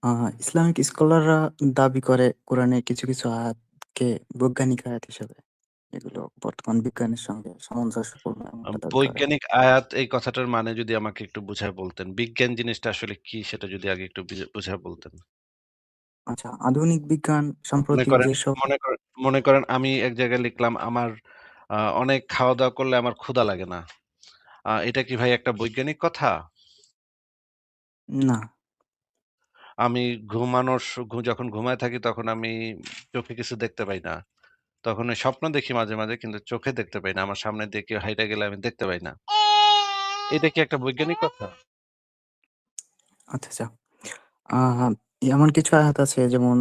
আ Islamic স্কলাররা দাবি করে কোরআনের কিছু আয়াতকে বৈজ্ঞানিক আয়াত হিসেবে। এগুলো বর্তমান বিজ্ঞানের সঙ্গে সামঞ্জস্যপূর্ণ এমনটা দাবি করে। বৈজ্ঞানিক আয়াত এই কথাটার মানে যদি আমাকে একটু বুঝায় বলতেন। বিজ্ঞান জিনিসটা আসলে কি সেটা যদি আগে একটু বুঝায় বলতেন। আচ্ছা, আধুনিক বিজ্ঞান মনে সাম্প্রতিক করেন যেসব মনে করেন মনে করেন আমি এক জায়গায় লিখলাম আমার অনেক খাওয়া-দাওয়া করলে আমার ক্ষুধা লাগে না। এটা কি ভাই একটা বৈজ্ঞানিক কথা? না, আমি ঘুমানোর যখন ঘুমায় থাকি তখন আমি চোখে কিছু দেখতে পাই না। তখন ওই স্বপ্ন দেখি মাঝে মাঝে কিন্তু চোখে দেখতে পাই না। আমার সামনে দিয়ে কেউ হাইটা গেলে আমি দেখতে পাই না। এটা কি একটা বৈজ্ঞানিক কথা? আচ্ছা। আ এমন কিছু আয়াত আছে যেমন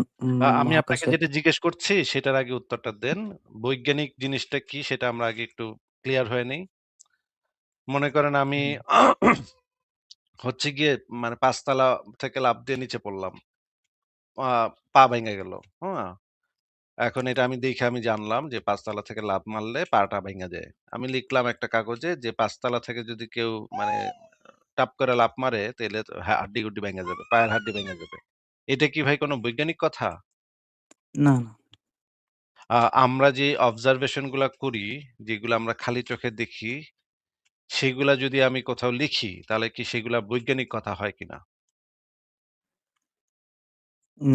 আমি আপনাকে মহাকাশে যেটা জিজ্ঞেস করছি সেটার আগে উত্তরটা দেন। বৈজ্ঞানিক জিনিসটা কি সেটা আমরা আগে একটু ক্লিয়ার হয়ে নেই। মনে করেন আমি হুম, হচ্ছে গিয়ে মানে ৫ তলা থেকে লাফ দিয়ে নিচে পড়লাম। আ পা ভেঙে গেল। হ্যাঁ? এখন এটা আমি দেখে আমি জানলাম যে ৫ তলা থেকে লাফ মারলে পাটা ভেঙে যায়। আমি লিখলাম একটা কাগজে যে ৫ তলা থেকে যদি কেউ মানে টাপ করে লাফ মারে তাইলে তো হাড্ডি-গুড্ডি ভেঙে যাবে। পায়ের হাড্ডি ভেঙে যাবে। এটা কি ভাই কোনো বৈজ্ঞানিক কথা? না, আমরা যে অবজারভেশন গুলা করি, যেগুলো আমরা খালি চোখে দেখি, সেগুলা যদি আমি কোথাও লিখি, তাহলে কি সেগুলা বৈজ্ঞানিক কথা হয় কিনা?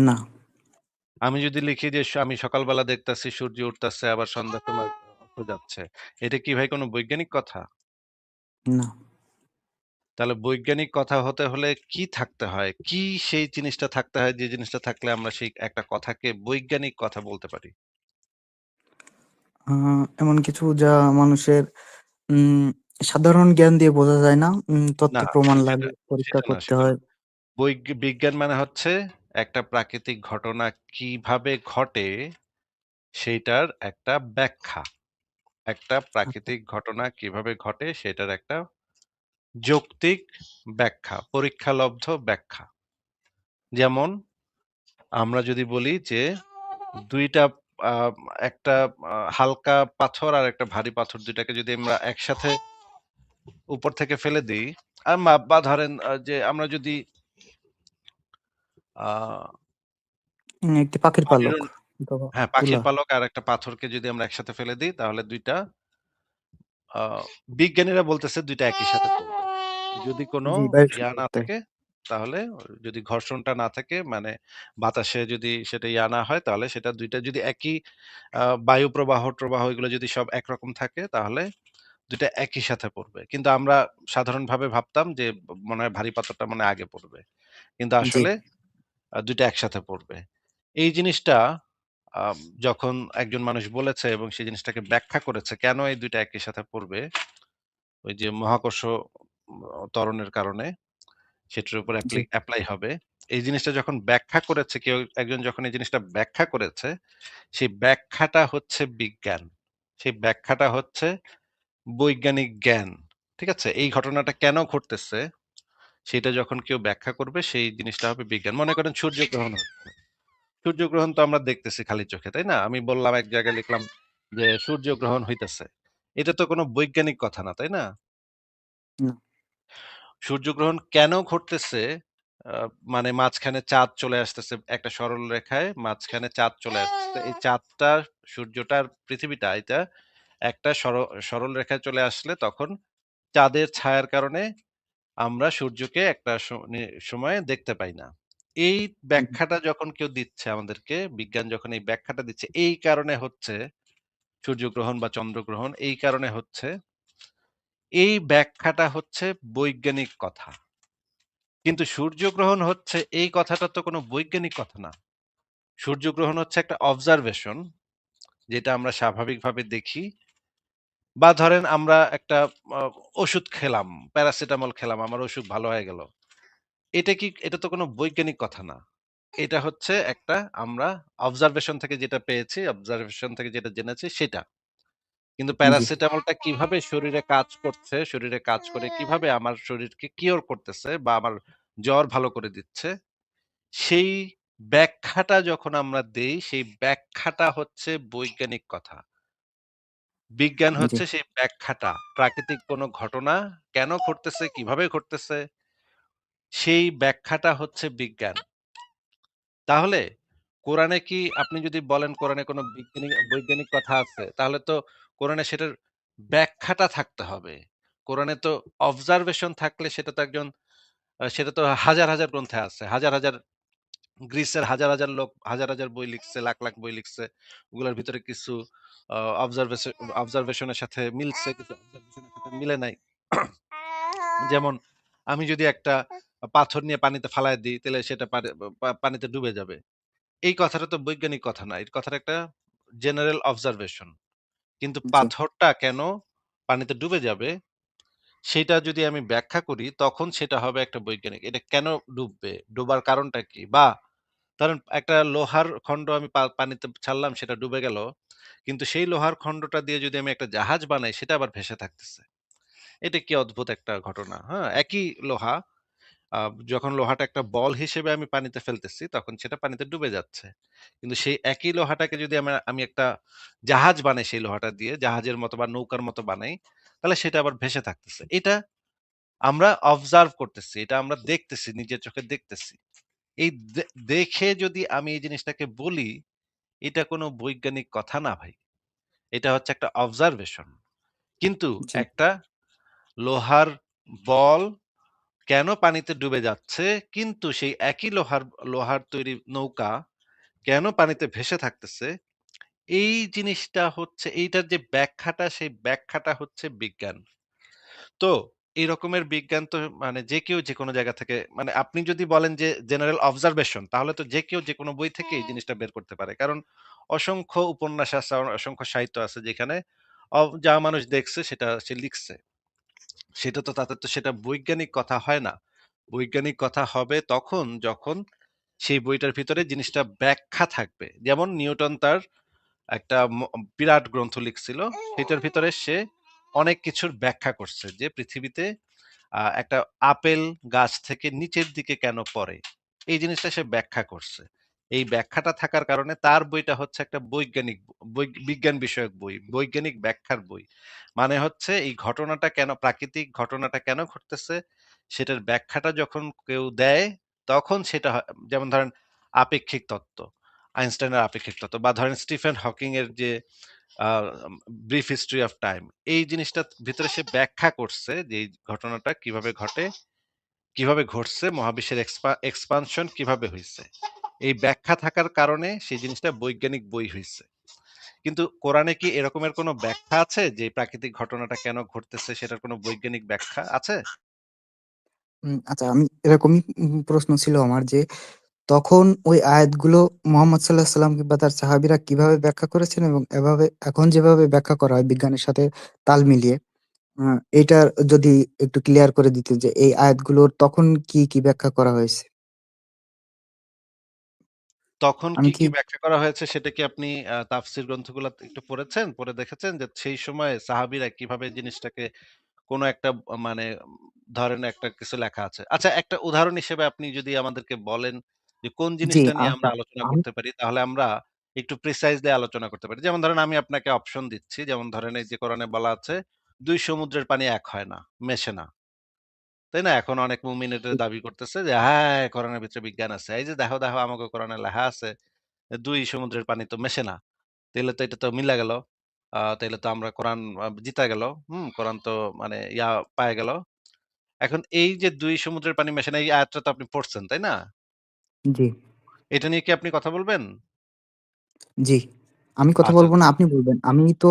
না, আমি যদি লিখি যে আমি সকালবেলা দেখতাছি সূর্য উঠতাছে আবার সন্ধ্যার সময় অস্ত যাচ্ছে। এটা কি ভাই কোনো বৈজ্ঞানিক কথা? না। তাহলে বৈজ্ঞানিক কথা হতে হলে কি থাকতে হয়? কি সেই জিনিসটা থাকতে হয় যে জিনিসটা থাকলে আমরা সেই একটা কথাকে বৈজ্ঞানিক কথা বলতে পারি? আ এমন কিছু যা মানুষের উম সাধারণ জ্ঞান দিয়ে বোঝা যায় না। তথ্য না, প্রমাণ সেটা লাগে, পরীক্ষা সেটা না করতে সেটা না। হয়। বিজ্ঞান মানে হচ্ছে একটা প্রাকৃতিক ঘটনা কিভাবে ঘটে সেইটার একটা ব্যাখ্যা। একটা আচ্ছা, প্রাকৃতিক ঘটনা কিভাবে ঘটে সেটার একটা যৌক্তিক ব্যাখ্যা, পরীক্ষালব্ধ ব্যাখ্যা। যেমন আমরা যদি বলি যে ২ টা আ একটা হালকা পাথর আর একটা ভারী পাথর ২ টাকে যদি আমরা একসাথে উপর থেকে ফেলে দেই, বা ধরেন যে আমরা যদি আ একটি পাখির পানির পালক অথবা হ্যাঁ, পাখির তুলা পালক আর একটা পাথরকে যদি আমরা একসাথে ফেলে দিই তাহলে ২ টা আ বিজ্ঞানীরা বলতেছে ২ টা একই সাথে চলবে। যদি কোনো জি, বায়ু না সম্পর্কে। থাকে তাহলে যদি ঘর্ষণটা না থাকে মানে বাতাসে যদি সেটা না হয় তাহলে সেটা ২ টা যদি একই বায়ু প্রবাহ-টবাহ এগুলো যদি সব একরকম থাকে তাহলে ২ টা একই সাথে পড়বে। কিন্তু আমরা সাধারণভাবে ভাবতাম যে মনে হয় ভারী পাথরটা মনে হয় আগে পড়বে। কিন্তু জি, আসলে ২ টা একসাথে পড়বে। এই জিনিসটা যখন একজন মানুষ বলেছে এবং সেই জিনিসটাকে ব্যাখ্যা করেছে কেন এই ২ টা একই সাথে পড়বে, ওই যে মহাকর্ষ ত্বরণের কারণে সেটার উপর জি, এপ্লাই হবে। এই জিনিসটা যখন ব্যাখ্যা করেছে কেউ একজন যখন এই জিনিসটা ব্যাখ্যা করেছে, সেই ব্যাখ্যাটা হচ্ছে বিজ্ঞান। সেই ব্যাখ্যাটা হচ্ছে বৈজ্ঞানিক জ্ঞান। ঠিক আছে? এই ঘটনাটা কেন ঘটতেছে সেটা যখন কেউ ব্যাখ্যা করবে সেই জিনিসটা হবে বিজ্ঞান। মনে করেন সূর্যগ্রহণ হচ্ছে। সূর্যগ্রহণ তো আমরা দেখতেছি খালি চোখে, তাই না? আমি বললাম এক জায়গায় লিখলাম যে সূর্যগ্রহণ হইতেছে। এটা তো কোনো বৈজ্ঞানিক কথা না, তাই না? না, সূর্যগ্রহণ কেন ঘটতেছে? আ মানে মাঝখানে চাঁদ চলে আসতেছে একটা সরল রেখায় মাঝখানে চাঁদ চলে আসতেছে। এই চাঁদটা, সূর্যটার পৃথিবীটা এটা একটা সরল রেখায় চলে আসলে তখন চাঁদের ছায়ার কারণে আমরা সূর্যকে একটা সময়ে দেখতে পাই না। এই জি, ব্যাখ্যাটা যখন কেউ দিচ্ছে আমাদেরকে, বিজ্ঞান যখন এই ব্যাখ্যাটা দিচ্ছে, এই কারণে হচ্ছে সূর্যগ্রহণ বা চন্দ্রগ্রহণ, এই কারণে হচ্ছে, এই ব্যাখ্যাটা হচ্ছে বৈজ্ঞানিক কথা। কিন্তু সূর্যগ্রহণ হচ্ছে এই কথাটা তো কোনো বৈজ্ঞানিক কথা না। সূর্যগ্রহণ হচ্ছে একটা অবজারভেশন যেটা আমরা স্বাভাবিকভাবে দেখি বা ধরেন আমরা একটা আ ওষুধ খেলাম, প্যারাসিটামল খেলাম, আমার অসুখ ভালো হয়ে গেল। এটা তো কোনো বৈজ্ঞানিক কথা না। এটা হচ্ছে একটা আমরা অবজারভেশন থেকে যেটা পেয়েছি, অবজারভেশন থেকে যেটা জেনেছি সেটা। কিন্তু জি, প্যারাসিটামলটা কিভাবে শরীরে কাজ করছে, শরীরে কাজ করে কিভাবে আমার শরীরকে কিওর করতেছে বা আমার জ্বর ভালো করে দিচ্ছে সেই ব্যাখ্যাটা যখন আমরা দেই, সেই ব্যাখ্যাটা হচ্ছে বৈজ্ঞানিক কথা। বিজ্ঞান জি, হচ্ছে সেই ব্যাখ্যাটা। প্রাকৃতিক কোনো ঘটনা কেন ঘটতেছে, কিভাবে ঘটতেছে, সেই ব্যাখ্যাটা হচ্ছে বিজ্ঞান। তাহলে কোরআনে কি আপনি যদি বলেন কোরআনে কোনো বৈজ্ঞানিক কথা আছে, তাহলে তো কোরআনে সেটার ব্যাখ্যাটা থাকতে হবে। কোরআনে তো অবজারভেশন থাকলে সেটা তো একজন সেটা তো হাজার, হাজার গ্রন্থে আছে। হাজার, হাজার গ্রিসের হাজার, হাজার লোক হাজার, হাজার বই লিখছে, লাখ, লাখ বই লিখছে। ওগুলোর ভিতরে কিছু আ অবজারভেশন অবজারভেশন এর সাথে মিলছে, কিছু অবজারভেশন এর সাথে মিলে নাই। যেমন আমি যদি একটা পাথর নিয়ে পানিতে ফালায় দিই, তাহলে সেটা পানিতে ডুবে যাবে। এই কথাটা তো বৈজ্ঞানিক কথা না। এই কথাটা একটা জেনারেল অবজারভেশন। কিন্তু জি, পাথরটা কেন পানিতে ডুবে যাবে, সেটা যদি আমি ব্যাখ্যা করি, তখন সেটা হবে একটা বৈজ্ঞানিক। এটা কেন ডুববে? ডোবার কারণটা কি? বা ধরেন একটা লোহার খন্ড আমি পানিতে ছাড়লাম, সেটা ডুবে গেল। কিন্তু সেই লোহার খন্ডটা দিয়ে যদি আমি একটা জাহাজ বানাই, সেটা আবার ভেসে থাকতেছে। এটা কি অদ্ভুত একটা ঘটনা, হ্যাঁ? একই লোহা, আ যখন লোহাটা একটা বল হিসেবে আমি পানিতে ফেলতেছি, তখন সেটা পানিতে ডুবে যাচ্ছে। কিন্তু সেই একই লোহাটাকে যদি আমি একটা জাহাজ বানাই সেই লোহাটা দিয়ে, জাহাজের মতো বা নৌকার মতো বানাই, তাহলে সেটা আবার ভেসে থাকতেছে। এটা আমরা অবজার্ভ করতেছি। এটা আমরা দেখতেছি, নিজের চোখে দেখতেছি। এই দেখে যদি আমি এই জিনিসটাকে বলি, এটা কোনো বৈজ্ঞানিক কথা না ভাই। এটা হচ্ছে একটা অবজারভেশন। কিন্তু জি, একটা লোহার বল কেন পানিতে ডুবে যাচ্ছে, কিন্তু সেই একই লোহার তৈরি নৌকা কেন পানিতে ভেসে থাকতেছে, এই জিনিসটা হচ্ছে এইটার যে ব্যাখ্যাটা, সেই ব্যাখ্যাটা হচ্ছে বিজ্ঞান। তো এই রকমের বিজ্ঞান তো মানে যে কেউ যেকোনো জায়গা থেকে, মানে আপনি যদি বলেন যে জেনারেল অবজারভেশন, তাহলে তো যে কেউ যেকোনো বই থেকে এই জিনিসটা বের করতে পারে। কারণ অসংখ্য উপন্যাস আছে, অসংখ্য সাহিত্য আছে যেখানে যা মানুষ দেখছে সেটা সে লিখছে। সেটা তো তাতে তো সেটা বৈজ্ঞানিক কথা হয় না। বৈজ্ঞানিক কথা হবে তখন যখন সেই বইটার ভিতরে জিনিসটা ব্যাখ্যা থাকবে। যেমন নিউটন তার একটা বিরাট গ্রন্থ লিখছিল। সেটার ভিতরে সে অনেক কিছুর ব্যাখ্যা করছে যে পৃথিবীতে একটা আপেল গাছ থেকে নিচের দিকে কেন পড়ে? এই জিনিসটা সে ব্যাখ্যা করছে। এই ব্যাখ্যাটা থাকার কারণে তার বইটা হচ্ছে একটা বৈজ্ঞানিক বিজ্ঞান বিষয়ক বই, বৈজ্ঞানিক ব্যাখ্যার বই। মানে হচ্ছে এই ঘটনাটা কেন, প্রাকৃতিক ঘটনাটা কেন ঘটতেছে, সেটার ব্যাখ্যাটা যখন কেউ দেয়, তখন সেটা যেমন ধরেন আপেক্ষিক তত্ত্ব, আইনস্টাইনের আপেক্ষিক তত্ত্ব, বা ধরেন স্টিফেন হকিং এর যে a brief history of time. এই জিনিসটার ভিতরে সে ব্যাখ্যা করছে যে এই ঘটনাটা কিভাবে ঘটে, কিভাবে ঘটছে, মহাবিশ্বের এক্সপানশন কিভাবে হইছে। এই ব্যাখ্যা থাকার কারণে সেই জিনিসটা বৈজ্ঞানিক বই হইছে। কিন্তু কোরআনে কি এরকমের কোনো ব্যাখ্যা আছে যে প্রাকৃতিক ঘটনাটা কেন ঘটতেছে সেটার কোনো বৈজ্ঞানিক ব্যাখ্যা আছে? আচ্ছা, আমি এরকমই প্রশ্ন ছিল আমার যে তখন ওই আয়াতগুলো মুহাম্মদ সাল্লাল্লাহু আলাইহি সাল্লাম কিংবা তার সাহাবীরা কিভাবে ব্যাখ্যা করেছেন এবং এভাবে এখন যেভাবে ব্যাখ্যা করা হয় বিজ্ঞানের সাথে তাল মিলিয়ে, আ এইটার যদি একটু ক্লিয়ার করে দিতেন যে এই আয়াতগুলোর তখন কি, কি ব্যাখ্যা করা হয়েছে? তখন আমি কি, কি কি ব্যাখ্যা করা হয়েছে সেটা কি আপনি তাফসীর গ্রন্থগুলা একটু পড়েছেন? পড়ে দেখেছেন যে সেই সময়ে সাহাবীরা কিভাবে জিনিসটাকে কোনো একটা মানে ধরেন একটা কিছু লেখা আছে। আচ্ছা, একটা উদাহরণ হিসেবে আপনি যদি আমাদেরকে বলেন যে কোন জি, জিনিসটা নিয়ে আচ্ছা। আমরা আলোচনা আমি করতে পারি, তাহলে আমরা একটু প্রিসাইজলি আলোচনা করতে পারি। যেমন ধরেন আমি আপনাকে অপশন দিচ্ছি। যেমন ধরেন এই যে কোরআনে বলা আছে ২ সমুদ্রের পানি এক হয় না, মেশে না। তাই না? এখন অনেক মুমিন এটা দাবি করতেছে যে হ্যাঁ, কোরআনের ভিতরে বিজ্ঞান আছে। এই যে দেখো, দেখো আমাকে কোরআনে লেখা আছে ২ সমুদ্রের পানি তো মেশে না। তাইলে তো এটা তো মিলা গেল। তাইলে তো আমরা কোরআন জিতা গেল। কোরআন তো মানে পায়া গেল। এখন এই যে ২ সমুদ্রের পানি মেশানো, এই আয়াতটা তো আপনি পড়ছেন, তাই না? জি, এটা নিয়ে কি আপনি কথা বলবেন? জি। আমি কথা আচ্ছা, বলব না, আপনি বলবেন। আমি তো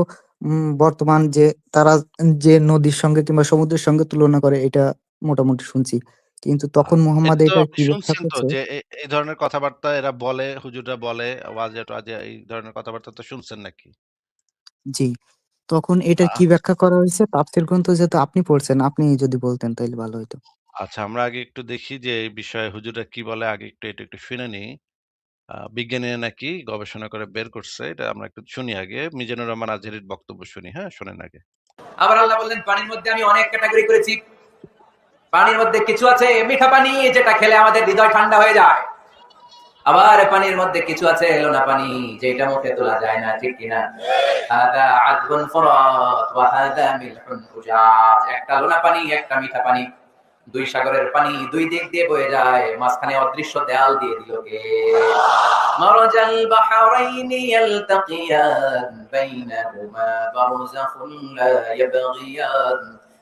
বর্তমান যে তারা যে নদীর সঙ্গে কিংবা সমুদ্রের সঙ্গে তুলনা করে এটা মোটামুটি শুনছি। কিন্তু তখন মুহাম্মদ এটা তো এটার আপনি কি ব্যাখ্যা শুনছেন তো করছে? যে এই ধরনের কথাবার্তা এরা বলে, হুজুররা বলে, ওয়াজে-টোয়াজে এই ধরনের কথাবার্তা তো শুনছেন নাকি? জি। তখন এটার কি আচ্ছা, ব্যাখ্যা করা হয়েছে? তাফসীর গ্রন্থ যেহেতু আপনি পড়ছেন, আপনি যদি বলতেন তাইলে ভালো হইতো। আচ্ছা, আমরা আগে একটু দেখি যে এই বিষয়ে হুজুররা কি বলে, আগে এটা একটু শুনে নিই। বিজ্ঞানীরা নাকি গবেষণা করে বের করছে। এটা আমরা একটু শুনি আগে। মিজানুর রহমান আজহারীর বক্তব্য শুনি, হ্যাঁ? শোনেন আগে। আবার আল্লাহ বললেন পানির মধ্যে আমি অনেক ক্যাটাগরি করেছি। পানির মধ্যে কিছু আছে মিঠা পানি, যেটা খেলে আমাদের হৃদয় ঠান্ডা হয়ে যায়। আবার পানির মধ্যে কিছু আছে লোনা পানি, যেটা মুখে তোলা যায় না, ঠিক কিনা? হাদা আযবুন ফুরাত ওয়া হাদা মিলহুন উজাজ। একটা লোনা পানি, একটা মিঠা পানি। দুই সাগরের পানি দুই দিক দিয়ে বয়ে যায়, মাঝখানে অদৃশ্য দেয়াল দিয়ে দিল কে? মারাজাল বাহরাইনি ইয়ালতাকিয়ান বাইনাহুমা বারযাখুন লা ইয়াবগিয়ান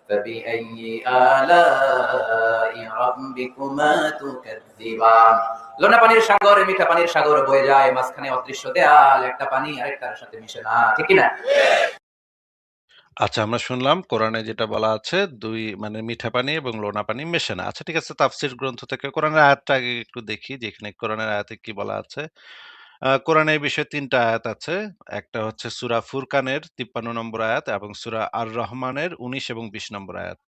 ফাবিআইয়ি আলাই রাব্বিকুমা তুকাযযিবান। লোনা পানির সাগর, মিঠা পানির সাগর বয়ে যায়, মাঝখানে অদৃশ্য দেয়াল, একটা পানি আরেকটার সাথে মিশে না, ঠিক কি না? আচ্ছা, আমরা শুনলাম কোরআনে যেটা বলা আছে ২ মানে মিঠা পানি এবং লোনা পানি মেশে না। আচ্ছা, ঠিক আছে, তাফসীর গ্রন্থ থেকে কোরআনের আয়াতটা আগে একটু দেখি যে এখানে কোরআনের আয়াতে কি বলা আছে। কোরআনে এই বিষয়ে ৩ টা আয়াত আছে। একটা হচ্ছে সূরা ফুরকানের ৫৩ নম্বর আয়াত এবং সূরা আর-রহমানের ১৯ এবং ২০ নম্বর আয়াত।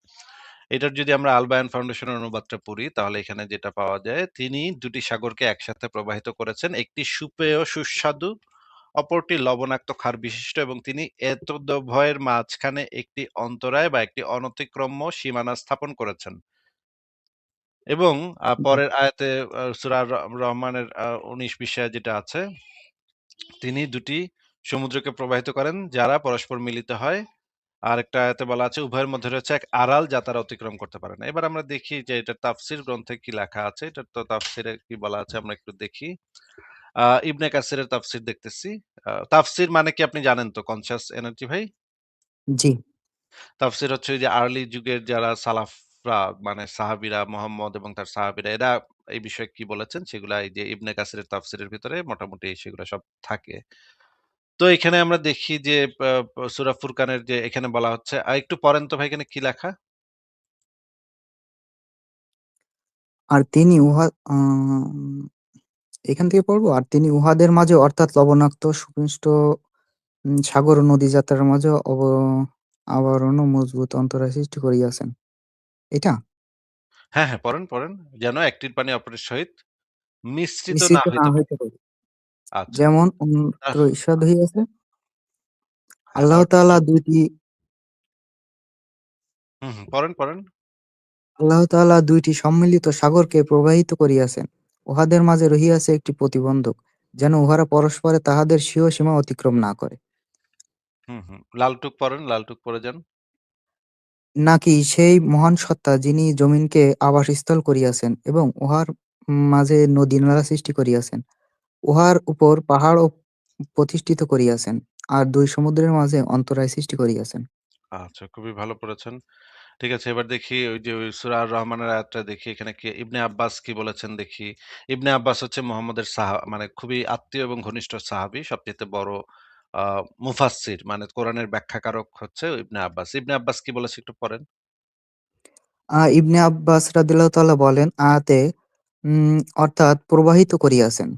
এটার যদি আমরা আল বায়ান ফাউন্ডেশনের অনুবাদটা পড়ি তাহলে এখানে যেটা পাওয়া যায়, তিনি ২ টি সাগরকে একসাথে প্রবাহিত করেছেন। একটি সুপেয় সুস্বাদু, অপরটি লবণাক্ত ক্ষার বিশিষ্ট, এবং তিনি এতদুভয়ের মাঝখানে একটি অন্তরায় বা একটি অনতিক্রম্য সীমানা স্থাপন করেছেন। এবং জি। পরের আয়াতে সূরা রহমানের ১৯-২০ আয়াত যেটা আছে, তিনি ২ টি সমুদ্রকে প্রবাহিত করেন যারা পরস্পর মিলিত হয়। আরেকটা আয়াতে বলা আছে উভয়ের মধ্যে রয়েছে এক আড়াল যা তারা অতিক্রম করতে পারে না। এবার আমরা দেখি যে এটার তাফসীর গ্রন্থে কি লেখা আছে। এটার তো তাফসীরে কি বলা আছে আমরা একটু দেখি। ইবনে কাসিরের তাফসীর দেখতেছি। তাফসীর মানে কি আপনি জানেন তো কনশাস এনার্জি ভাই? জি। তাফসীর হচ্ছে ওই যে আর্লি যুগের যারা সালাফরা মানে সাহাবীরা, মুহাম্মদ এবং তার সাহাবীরা এরা এই বিষয়ে কি বলেছেন সেগুলা এই যে ইবনে কাসিরের তাফসীরের ভিতরে মোটামুটি সেগুলা সব থাকে। তো এখানে আমরা দেখি যে আ সূরা ফুরকানের যে এখানে বলা হচ্ছে একটু পড়েন তো ভাই এখানে কি লেখা? আর তিনি উহা আম এখান থেকে পড়বো? আর তিনি উহাদের মাঝে অর্থাৎ লবণাক্ত সুমিষ্ট সাগর ও নদী যাত্রার মাঝে আবরণ ও মজবুত অন্তরায় সৃষ্টি করিয়াছেন। এটা? হ্যাঁ, হ্যাঁ, পড়েন, পড়েন। যেন একটির পানি অপরের সহিত মিশ্রিত না মিশ্রিত না হইতে পারে। হইতে পারে। আচ্ছা। যেমন আহ অন্যত্র ঈর্ষাদ হইয়াছে। হ্যাঁ, আল্লাহ তাআলা ২ টি হুম, হুম, পড়েন, পড়েন। আল্লাহ তাআলা ২ টি সম্মিলিত সাগরকে প্রবাহিত করিয়াছেন। উহাদের মাঝে রহিয়াছে একটি প্রতিবন্ধক, যেন উহারা পরস্পরে তাহাদের স্বীয় সীমা অতিক্রম না করে। হুম, হুম। লালটুক পড়েন, লালটুক পড়ে যান। নাকি সেই মহান সত্তা যিনি জমিনকে আবাসস্থল করিয়াছেন এবং উহার মাঝে নদী-নালা সৃষ্টি করিয়াছেন, উহার উপর পাহাড়ও প্রতিষ্ঠিত করিয়াছেন, আর ২ সমুদ্রের মাঝে অন্তরায় সৃষ্টি করিয়াছেন। আচ্ছা, খুবই ভালো পড়েছেন। ঠিক আছে, এবার দেখি ওই যে ওই সূরা আর-রহমানের আয়াতটা দেখি এখানে কি ইবনে আব্বাস কি বলেছেন দেখি। ইবনে আব্বাস হচ্ছে মুহাম্মদের মানে খুবই আত্মীয় এবং ঘনিষ্ঠ সাহাবী। সবচাইতে বড় আ মুফাসসির মানে কোরআনের ব্যাখ্যাকারক হচ্ছে ইবনে আব্বাস। ইবনে আব্বাস কি বলেছে একটু পড়েন। ইবনে আব্বাস রাদিয়াল্লাহু তাআলা বলেন, আয়াতে অর্থাৎ প্রবাহিত করিয়াছেন।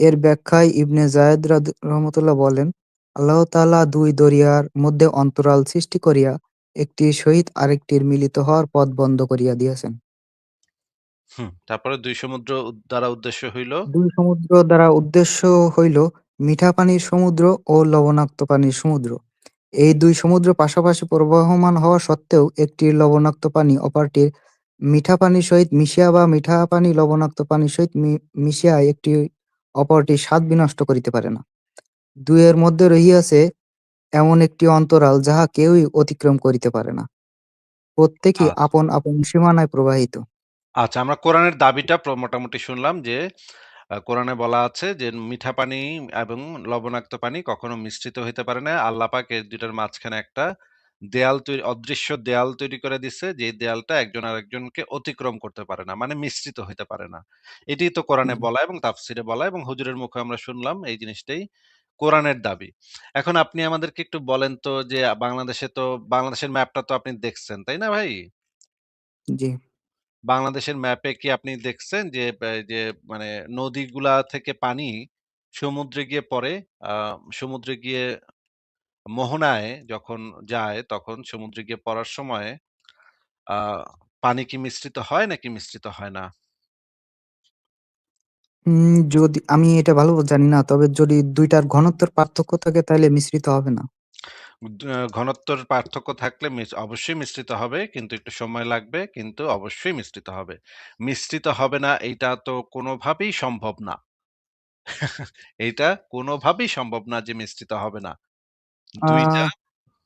এর ব্যাখ্যায় ইবনে যায়েদ রাহমাতুল্লাহ বলেন, আল্লাহ তাআলা ২ দরিয়ার মধ্যে অন্তরাল সৃষ্টি করিয়া একটির সহিত আরেকটির মিলিত হওয়ার পথ বন্ধ করিয়া দিয়াছেন। হুম, তারপরে ২ সমুদ্র দ্বারা উদ্দেশ্য হইল ২ সমুদ্র দ্বারা উদ্দেশ্য হইল মিঠা পানির সমুদ্র ও লবণাক্ত পানির সমুদ্র। এই ২ সমুদ্র পাশাপাশি প্রবহমান হওয়া সত্ত্বেও একটির লবণাক্ত পানি অপরটির মিঠা পানির সহিত মিশিয়া বা মিঠা পানি লবণাক্ত পানির সহিত মিশিয়া একটি অপরটির স্বাদ বিনষ্ট করিতে পারে না। ২ এর মধ্যে রহিয়াছে এমন একটি অন্তরাল যাহা কেউই অতিক্রম করিতে পারে না। প্রত্যেকই আচ্ছা। আপন, আপন সীমানায় প্রবাহিত। আচ্ছা, আমরা কোরআনের দাবিটা মোটামুটি শুনলাম যে কোরআনে বলা আছে যে মিঠা পানি এবং লবণাক্ত পানি কখনো মিশ্রিত হইতে পারে না। আল্লাহ পাক এই ২ টার মাঝখানে একটা দেয়াল তৈরি অদৃশ্য দেয়াল তৈরি করে দিছে, যেই দেয়ালটা একজন আরেকজনকে অতিক্রম করতে পারে না। মানে মিশ্রিত হইতে পারে না। এটিই তো কোরআনে জি, বলা এবং তাফসিরে বলা এবং হুজুরের মুখে আমরা শুনলাম এই জিনিসটাই কোরআনের দাবি। এখন আপনি আমাদেরকে একটু বলেন তো যে বাংলাদেশে তো বাংলাদেশের ম্যাপটা তো আপনি দেখছেন, তাই না ভাই? জি। বাংলাদেশের ম্যাপে কি আপনি দেখছেন যে যে মানে নদীগুলা থেকে পানি সমুদ্রে গিয়ে পড়ে? আ সমুদ্রে গিয়ে মোহনায় যখন যায় তখন সমুদ্রে গিয়ে পড়ার সময় আ পানি কি মিশ্রিত হয় নাকি মিশ্রিত হয় না? যদি আমি এটা ভালো জানি না। তবে যদি ২ টার ঘনত্বের পার্থক্য থাকে তাইলে মিশ্রিত হবে না। ঘনত্বের পার্থক্য থাকলে অবশ্যই মিশ্রিত হবে। কিন্তু একটু সময় লাগবে। কিন্তু অবশ্যই মিশ্রিত হবে। মিশ্রিত হবে না এইটা তো কোনোভাবেই সম্ভব না। এইটা কোনোভাবেই সম্ভব না যে মিশ্রিত হবে না। আ ২ টা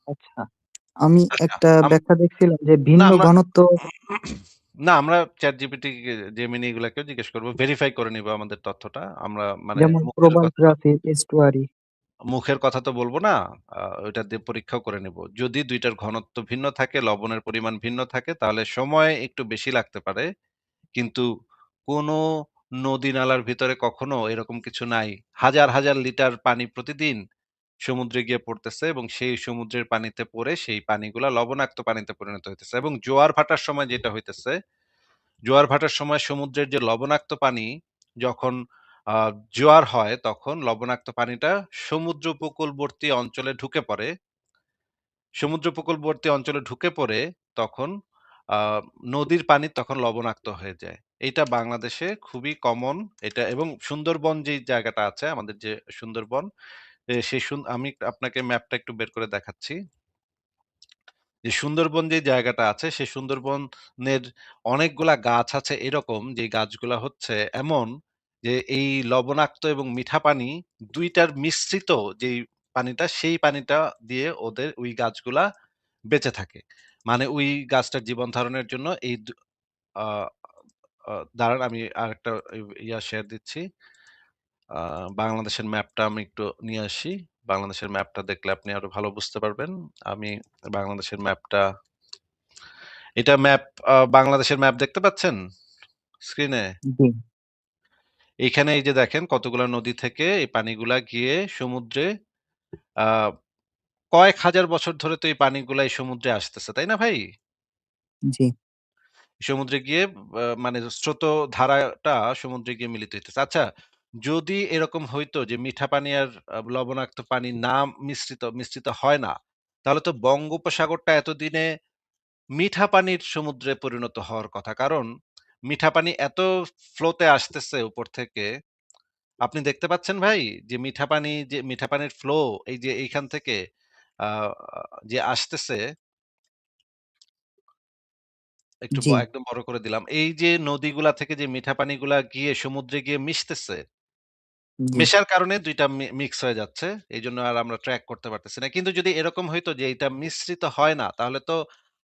আচ্ছা। আমি আচ্ছা, একটা ব্যাখ্যা দেখছিলাম যে না ভিন্ন আমরা ঘনত্ব না আমরা ChatGPT, Gemini এগুলাকেও জিজ্ঞেস করব। ভেরিফাই করে নিব আমাদের তথ্যটা। আমরা মানে যেমন মুখের প্রবাল কথা গ্রাফের এস্টুয়ারি। মুখের কথা তো বলব না। ওইটা দিয়ে পরীক্ষাও করে নিব। যদি ২ টার ঘনত্ব ভিন্ন থাকে, লবণের পরিমাণ ভিন্ন থাকে তাহলে সময় একটু বেশি লাগতে পারে। কিন্তু কোনো নদী-নালার ভিতরে কখনো এরকম কিছু নাই। হাজার, হাজার লিটার পানি প্রতিদিন সমুদ্রে গিয়ে পড়তেছে এবং সেই সমুদ্রের পানিতে পড়ে সেই পানিগুলা লবণাক্ত পানিতে পরিণত হইতেছে এবং জোয়ার ভাটার সময় যেটা হইতেছে, জোয়ার ভাটার সময় সমুদ্রের যে লবণাক্ত পানি যখন আ জোয়ার হয় তখন লবণাক্ত পানিটা সমুদ্র উপকূলবর্তী অঞ্চলে ঢুকে পড়ে। সমুদ্র উপকূলবর্তী অঞ্চলে ঢুকে পড়ে তখন আ নদীর পানি তখন লবণাক্ত হয়ে যায়। এইটা বাংলাদেশে খুবই কমন এটা এবং সুন্দরবন যেই জায়গাটা আছে আমাদের যে সুন্দরবন, সেই আমি আপনাকে ম্যাপটা একটু বের করে দেখাচ্ছি। যে সুন্দরবন যে জায়গাটা আছে সেই সুন্দরবনের অনেকগুলা গাছ আছে এরকম যে গাছগুলা হচ্ছে এমন যে এই লবণাক্ত এবং মিঠা পানি ২ টার মিশ্রিত যেই পানিটা সেই পানিটা দিয়ে ওদের ওই গাছগুলা বেঁচে থাকে। মানে ওই গাছটার জীবন ধারণের জন্য এই আ আ দাঁড়ান আমি আরেকটা শেয়ার দিচ্ছি। আ বাংলাদেশের ম্যাপটা আমি একটু নিয়ে আসি। বাংলাদেশের ম্যাপটা দেখলে আপনি আরো ভালো বুঝতে পারবেন। আমি বাংলাদেশের ম্যাপটা এটা ম্যাপ বাংলাদেশের ম্যাপ দেখতে পাচ্ছেন স্ক্রিনে? জি, এইখানে এই যে দেখেন কতগুলা নদী থেকে এই পানিগুলা গিয়ে সমুদ্রে আ কয়েক হাজার বছর ধরে তো এই পানিগুলা এই সমুদ্রে আসতেছে, তাই না ভাই? জি। সমুদ্রে গিয়ে মানে স্রোতধারাটা সমুদ্রে গিয়ে মিলিত হইতেছে। আচ্ছা, যদি এরকম হইতো যে মিঠা পানি আর লবণাক্ত পানি না মিশ্রিত হয় না, তাহলে তো বঙ্গোপসাগরটা এতদিনে মিঠা পানির সমুদ্রে পরিণত হওয়ার কথা। কারণ মিঠা পানি এত ফ্লোতে আসতেছে উপর থেকে। আপনি দেখতে পাচ্ছেন ভাই? যে মিঠা পানির ফ্লো এই যে এইখান থেকে আ যে আসতেছে জি, একদম বড় করে দিলাম। এই যে নদীগুলা থেকে যে মিঠা পানিগুলা গিয়ে সমুদ্রে গিয়ে মিশতেছে, জি। মেশার কারণে ২ টা মিক্স হয়ে যাচ্ছে। এইজন্য আর আমরা ট্র্যাক করতে পারতেছি না। কিন্তু যদি এরকম হইতো যে এটা মিশ্রিত হয় না, তাহলে তো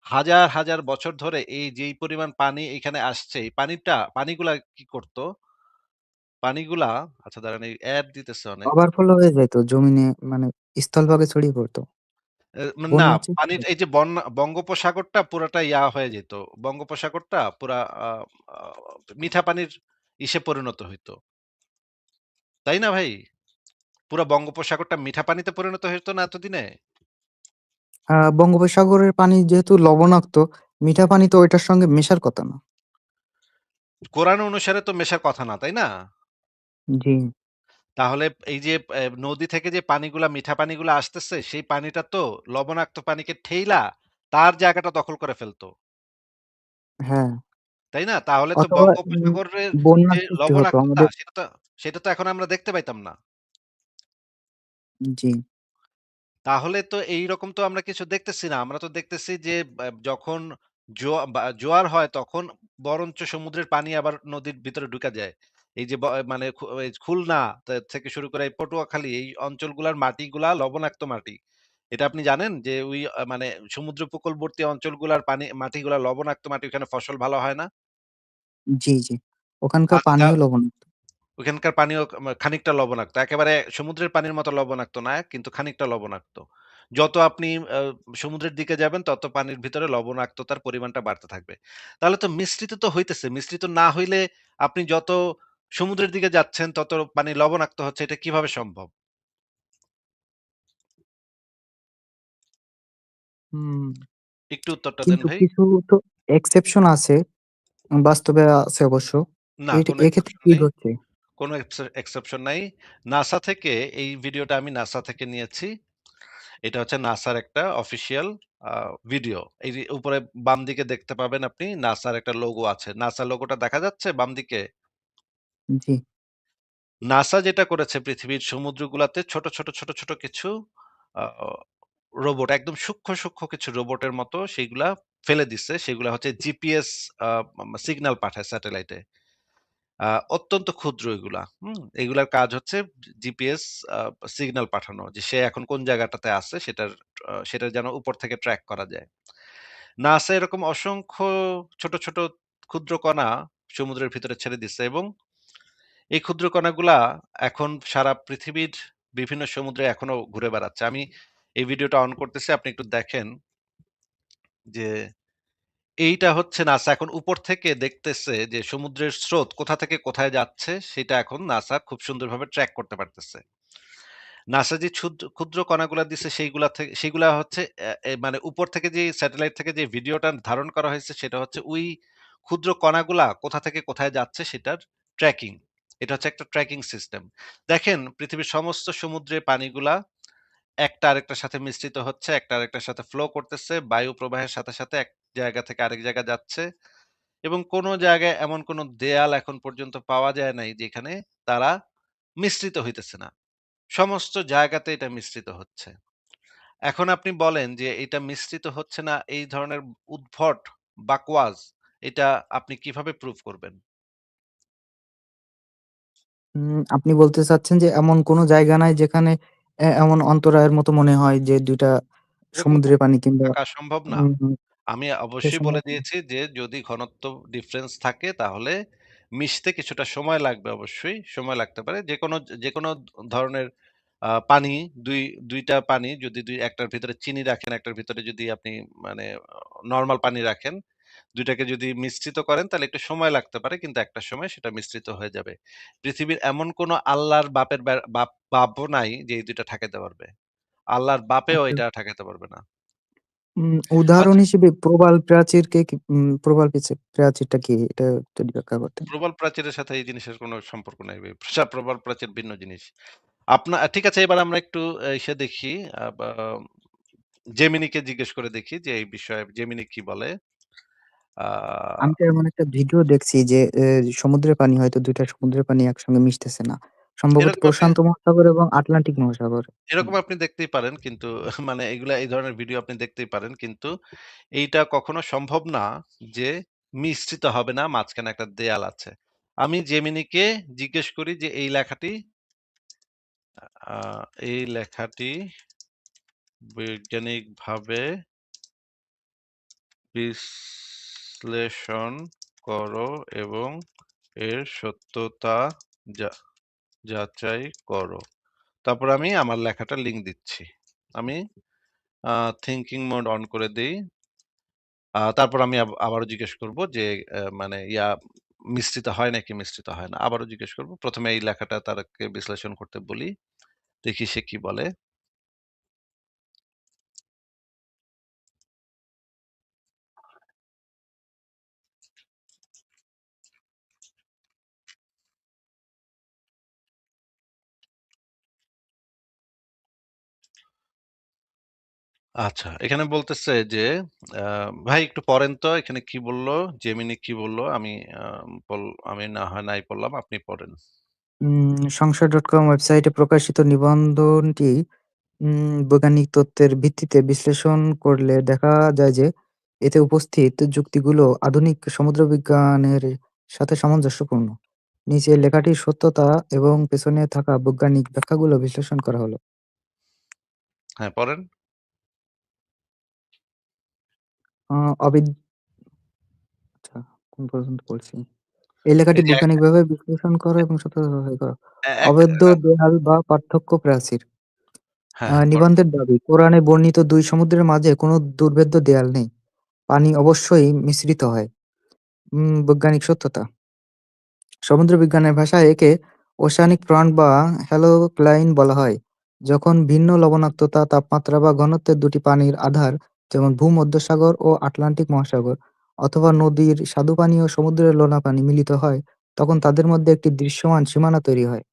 হাজার, হাজার বছর ধরে এই যেই পরিমাণ পানি এখানে আসছে, এই পানিগুলা কি করত? পানিগুলা আচ্ছা দাঁড়ান এই এড দিতেছে অনেক। ওভারফ্লো হয়ে যাইত জমিনে, মানে স্থলভাগে ছড়িয়ে পড়তো। না, বন্যার সৃষ্টি পানির হতো। এই যে বঙ্গোপসাগরটা পুরাটা হয়ে যেত। বঙ্গোপসাগরটা পুরা আ আ মিঠা পানির পরিণত হইতো। তাই না ভাই? পুরা বঙ্গোপসাগরটা মিঠা পানিতে পরিণত হইতো না এতদিনে? বঙ্গোপসাগরের পানি যেহেতু লবণাক্ত, মিঠা পানি তো ওইটার সঙ্গে মেশার কথা না। কোরআন অনুসারে তো মেশার কথা না, তাই না? জি, তাহলে এই যে নদী থেকে যে পানিগুলা মিঠা পানিগুলা আসতেছে, সেই পানিটা তো লবণাক্ত পানিকে ঠেইলা তার জায়গাটা দখল করে ফেলতো। হ্যাঁ। তাই না? তাহলে তো অথবা বঙ্গোপসাগরের যে বন্যার সৃষ্টি হতো লবণাক্ততা আমাদের। সেটা তো এখন আমরা দেখতে পাইতাম না। জি, তাহলে তো এইরকম তো আমরা কিছু দেখতেছি না। আমরা তো দেখতেছি যে যখন জোয়ার হয় তখন বরঞ্চ সমুদ্রের পানি আবার নদীর ভিতরে ঢুকা যায়। এই যে মানে এই খুলনা থেকে শুরু করে এই পটুয়াখালী এই অঞ্চলগুলার মাটিগুলা লবণাক্ত মাটি। এটা আপনি জানেন যে ওই মানে সমুদ্র উপকূলবর্তী অঞ্চলগুলার মাটিগুলা লবণাক্ত মাটি ওখানে ফসল ভালো হয় না? জি, জি। ওখানকার পানিও লবণাক্ত। ওখানকার পানিও খানিকটা লবণাক্ত। একেবারে সমুদ্রের পানির মতো লবণাক্ত না, কিন্তু খানিকটা লবণাক্ত। যত আপনি সমুদ্রের দিকে যাবেন তত পানির ভিতরে লবণাক্ততার পরিমাণটা বাড়তে থাকবে। তাহলে তো মিশ্রিত তো হইতেছে। মিশ্রিত না হইলে আপনি যত সমুদ্রের দিকে যাচ্ছেন তত পানি লবণাক্ত হচ্ছে। এটা কিভাবে সম্ভব? হুম। একটু উত্তরটা দেন কিন্তু ভাই। কিছু তো এক্সেপশন আছে, বাস্তবে আছে অবশ্য। না, কোনো এক্ষেত্রে এক্সেপশন কি নেই। হচ্ছে? কোনো এক্সেপশন নাই। নাসা থেকে এই ভিডিওটা আমি নাসা থেকে নিয়েছি। এটা হচ্ছে নাসার একটা অফিসিয়াল আ ভিডিও। এই যে উপরে বাম দিকে দেখতে পাবেন আপনি নাসার একটা লোগো আছে। নাসা লোগোটা দেখা যাচ্ছে বাম দিকে? জি, নাসা যেটা করেছে পৃথিবীর সমুদ্রগুলাতে ছোট কিছু আ রোবট একদম সূক্ষ্ম কিছু রোবটের মতো সেগুলা ফেলে দিচ্ছে। সেগুলা হচ্ছে জিপিএস আ সিগন্যাল পাঠায় স্যাটেলাইটে। অত্যন্ত ক্ষুদ্র এগুলা। এগুলার কাজ হচ্ছে জিপিএস সিগন্যাল পাঠানো যে সে এখন কোন জায়গাটাতে আছে সেটা যেন উপর থেকে ট্র্যাক করা যায়। নাসা এরকম অসংখ্য ছোট, ছোট ক্ষুদ্র কণা সমুদ্রের ভিতরে ছেড়ে দিচ্ছে এবং এই ক্ষুদ্র কণাগুলা এখন সারা পৃথিবীর বিভিন্ন সমুদ্রে এখনো ঘুরে বেড়াচ্ছে। আমি এই ভিডিওটা অন করতেছি, আপনি একটু দেখেন যে এইটা হচ্ছে নাসা এখন উপর থেকে দেখতেছে যে সমুদ্রের স্রোত কোথা থেকে কোথায় যাচ্ছে সেটা এখন নাসা খুব সুন্দরভাবে ট্র্যাক করতে পারতেছে। নাসা যে ক্ষুদ্র কণাগুলা দিছে সেইগুলা হচ্ছে মানে উপর থেকে যে স্যাটেলাইট থেকে যে ভিডিওটা ধারণ করা হয়েছে সেটা হচ্ছে ওই ক্ষুদ্র কণাগুলা কোথা থেকে কোথায় যাচ্ছে সেটার ট্র্যাকিং। এটা হচ্ছে একটা ট্র্যাকিং সিস্টেম। দেখেন পৃথিবীর সমস্ত সমুদ্রে পানিগুলা একটা আরেকটার সাথে মিশ্রিত হচ্ছে, একটা আরেকটার সাথে ফ্লো করতেছে, বায়ু প্রবাহের সাথে, সাথে এক জায়গা থেকে আরেক জায়গায় যাচ্ছে এবং কোন জায়গায় এমন কোন দেয়াল এখন পর্যন্ত পাওয়া যায় নাই যেখানে তারা মিশ্রিত হইতেছে না। সমস্ত জায়গাতে এটা মিশ্রিত হচ্ছে। এখন আপনি বলেন যে এটা মিশ্রিত হচ্ছে না, এই ধরনের উদ্ভট বাকওয়াজ এটা আপনি কিভাবে প্রুভ করবেন? আপনি বলতে চাচ্ছেন যে এমন কোনো জায়গা নাই যেখানে এমন অন্তরায়ের মতো মনে হয় যে ২ টা এরকম সমুদ্রের পানি কিংবা থাকা সম্ভব না। উম আমি সে অবশ্যই বলে সম্ভব না। দিয়েছি যে যদি ঘনত্ব ডিফারেন্স থাকে তাহলে মিশতে কিছুটা সময় লাগবে, অবশ্যই সময় লাগতে পারে। যেকোনো ধরনের পানি ২ টা পানি যদি একটার ভিতরে চিনি রাখেন, একটার ভিতরে যদি আপনি মানে নরমাল পানি রাখেন, ২ টাকে যদি মিশ্রিত করেন তাহলে একটু সময় লাগতে পারে কিন্তু একটা সময় সেটা মিশ্রিত হয়ে যাবে। পৃথিবীর এমন কোনো আল্লাহর বাপের বাপও নাই যে এই ২ টা ঠেকাইতে পারবে। আল্লাহর বাপেও আচ্ছা। এটা ঠেকাইতে পারবে না। উদাহরণ আচ্ছা, হিসেবে প্রবাল প্রাচীরকে কি প্রবাল প্রাচীরটা কি? এটা যদি ব্যাখ্যা করতেন। প্রবাল প্রাচীরের সাথে এই জিনিসের কোনো সম্পর্ক নাই ভাই। প্রবাল প্রাচীর ভিন্ন জিনিস। ঠিক আছে, এবার আমরা একটু ইসে দেখি বা জেমিনিকে জিজ্ঞেস করে দেখি যে এই বিষয়ে জেমিনি কি বলে? আ আমি তো এমন একটা ভিডিও দেখছি যে সমুদ্রের পানি হয়তো ২ টা সমুদ্রের পানি একসঙ্গে মিশতেছে না। সম্ভবত এরকম আপনি প্রশান্ত মহাসাগর এবং আটলান্টিক মহাসাগর। হুম। এরকম আপনি দেখতেই পারেন কিন্তু মানে এই ধরনের ভিডিও আপনি দেখতেই পারেন। কিন্তু এইটা কখনো সম্ভব না যে মিশ্রিত হবে না, মাঝখানে একটা দেয়াল আছে। আমি জেমিনিকে জিজ্ঞেস করি যে আ এই লেখাটি বৈজ্ঞানিকভাবে বিশ্লেষণ করো এবং এর সত্যতা যা যাচাই করো। তারপর আমি আমার লেখাটা লিঙ্ক দিচ্ছি। আমি থিংকিং মোড অন করে দেই। তারপর আমি আবারও জিজ্ঞেস করব যে মানে মিশ্রিত হয় নাকি মিশ্রিত হয় না। আবারও জিজ্ঞেস করব। ১ম এ এই লেখাটা তাকে বিশ্লেষণ করতে বলি। দেখি সে কি বলে। আচ্ছা, এখানে বলতেছে যে আ ভাই একটু পড়েন তো এখানে কি বলল? জেমিনি কি বলল? আমি আ বল আমি না হয় নাই পড়লাম, আপনি পড়েন। সংসার.com ওয়েবসাইটে প্রকাশিত নিবন্ধনটি বৈজ্ঞানিক তথ্যের ভিত্তিতে বিশ্লেষণ করলে দেখা যায় যে, এতে উপস্থিত যুক্তিগুলো আধুনিক সমুদ্রবিজ্ঞানের সাথে সামঞ্জস্যপূর্ণ। নিচে লেখাটির সত্যতা এবং পেছনে থাকা বৈজ্ঞানিক ব্যাখ্যাগুলো বিশ্লেষণ করা হলো। হ্যাঁ, পড়েন। আ অবিদ আচ্ছা, কোন পর্যন্ত পড়ছি? এই লেখাটি এই যে বৈজ্ঞানিকভাবে বিশ্লেষণ করা এবং সত্যতা যাচাই করা। এক অবৈধ দেয়াল বা পার্থক্য প্রাচীর। হ্যাঁ, পড়েন। নিবন্ধের দাবি, কোরআনে বর্ণিত ২ সমুদ্রের মাঝে কোনো দুর্ভেদ্য দেয়াল নেই। পানি অবশ্যই মিশ্রিত হয়। বৈজ্ঞানিক সত্যতা। সমুদ্রবিজ্ঞানের ভাষায় একে ওশেনিক ফ্রন্ট বা হ্যালোক্লাইন বলা হয়। যখন ভিন্ন লবণাক্ততা, তাপমাত্রা বা ঘনত্বের দুটি পানির আধার যেমন ভূমধ্যসাগর ও আটলান্টিক মহাসাগর অথবা নদীর স্বাদুপানি ও সমুদ্রের লোনা পানি মিলিত হয়, তখন তাদের মধ্যে একটি দৃশ্যমান সীমানা তৈরি হয়।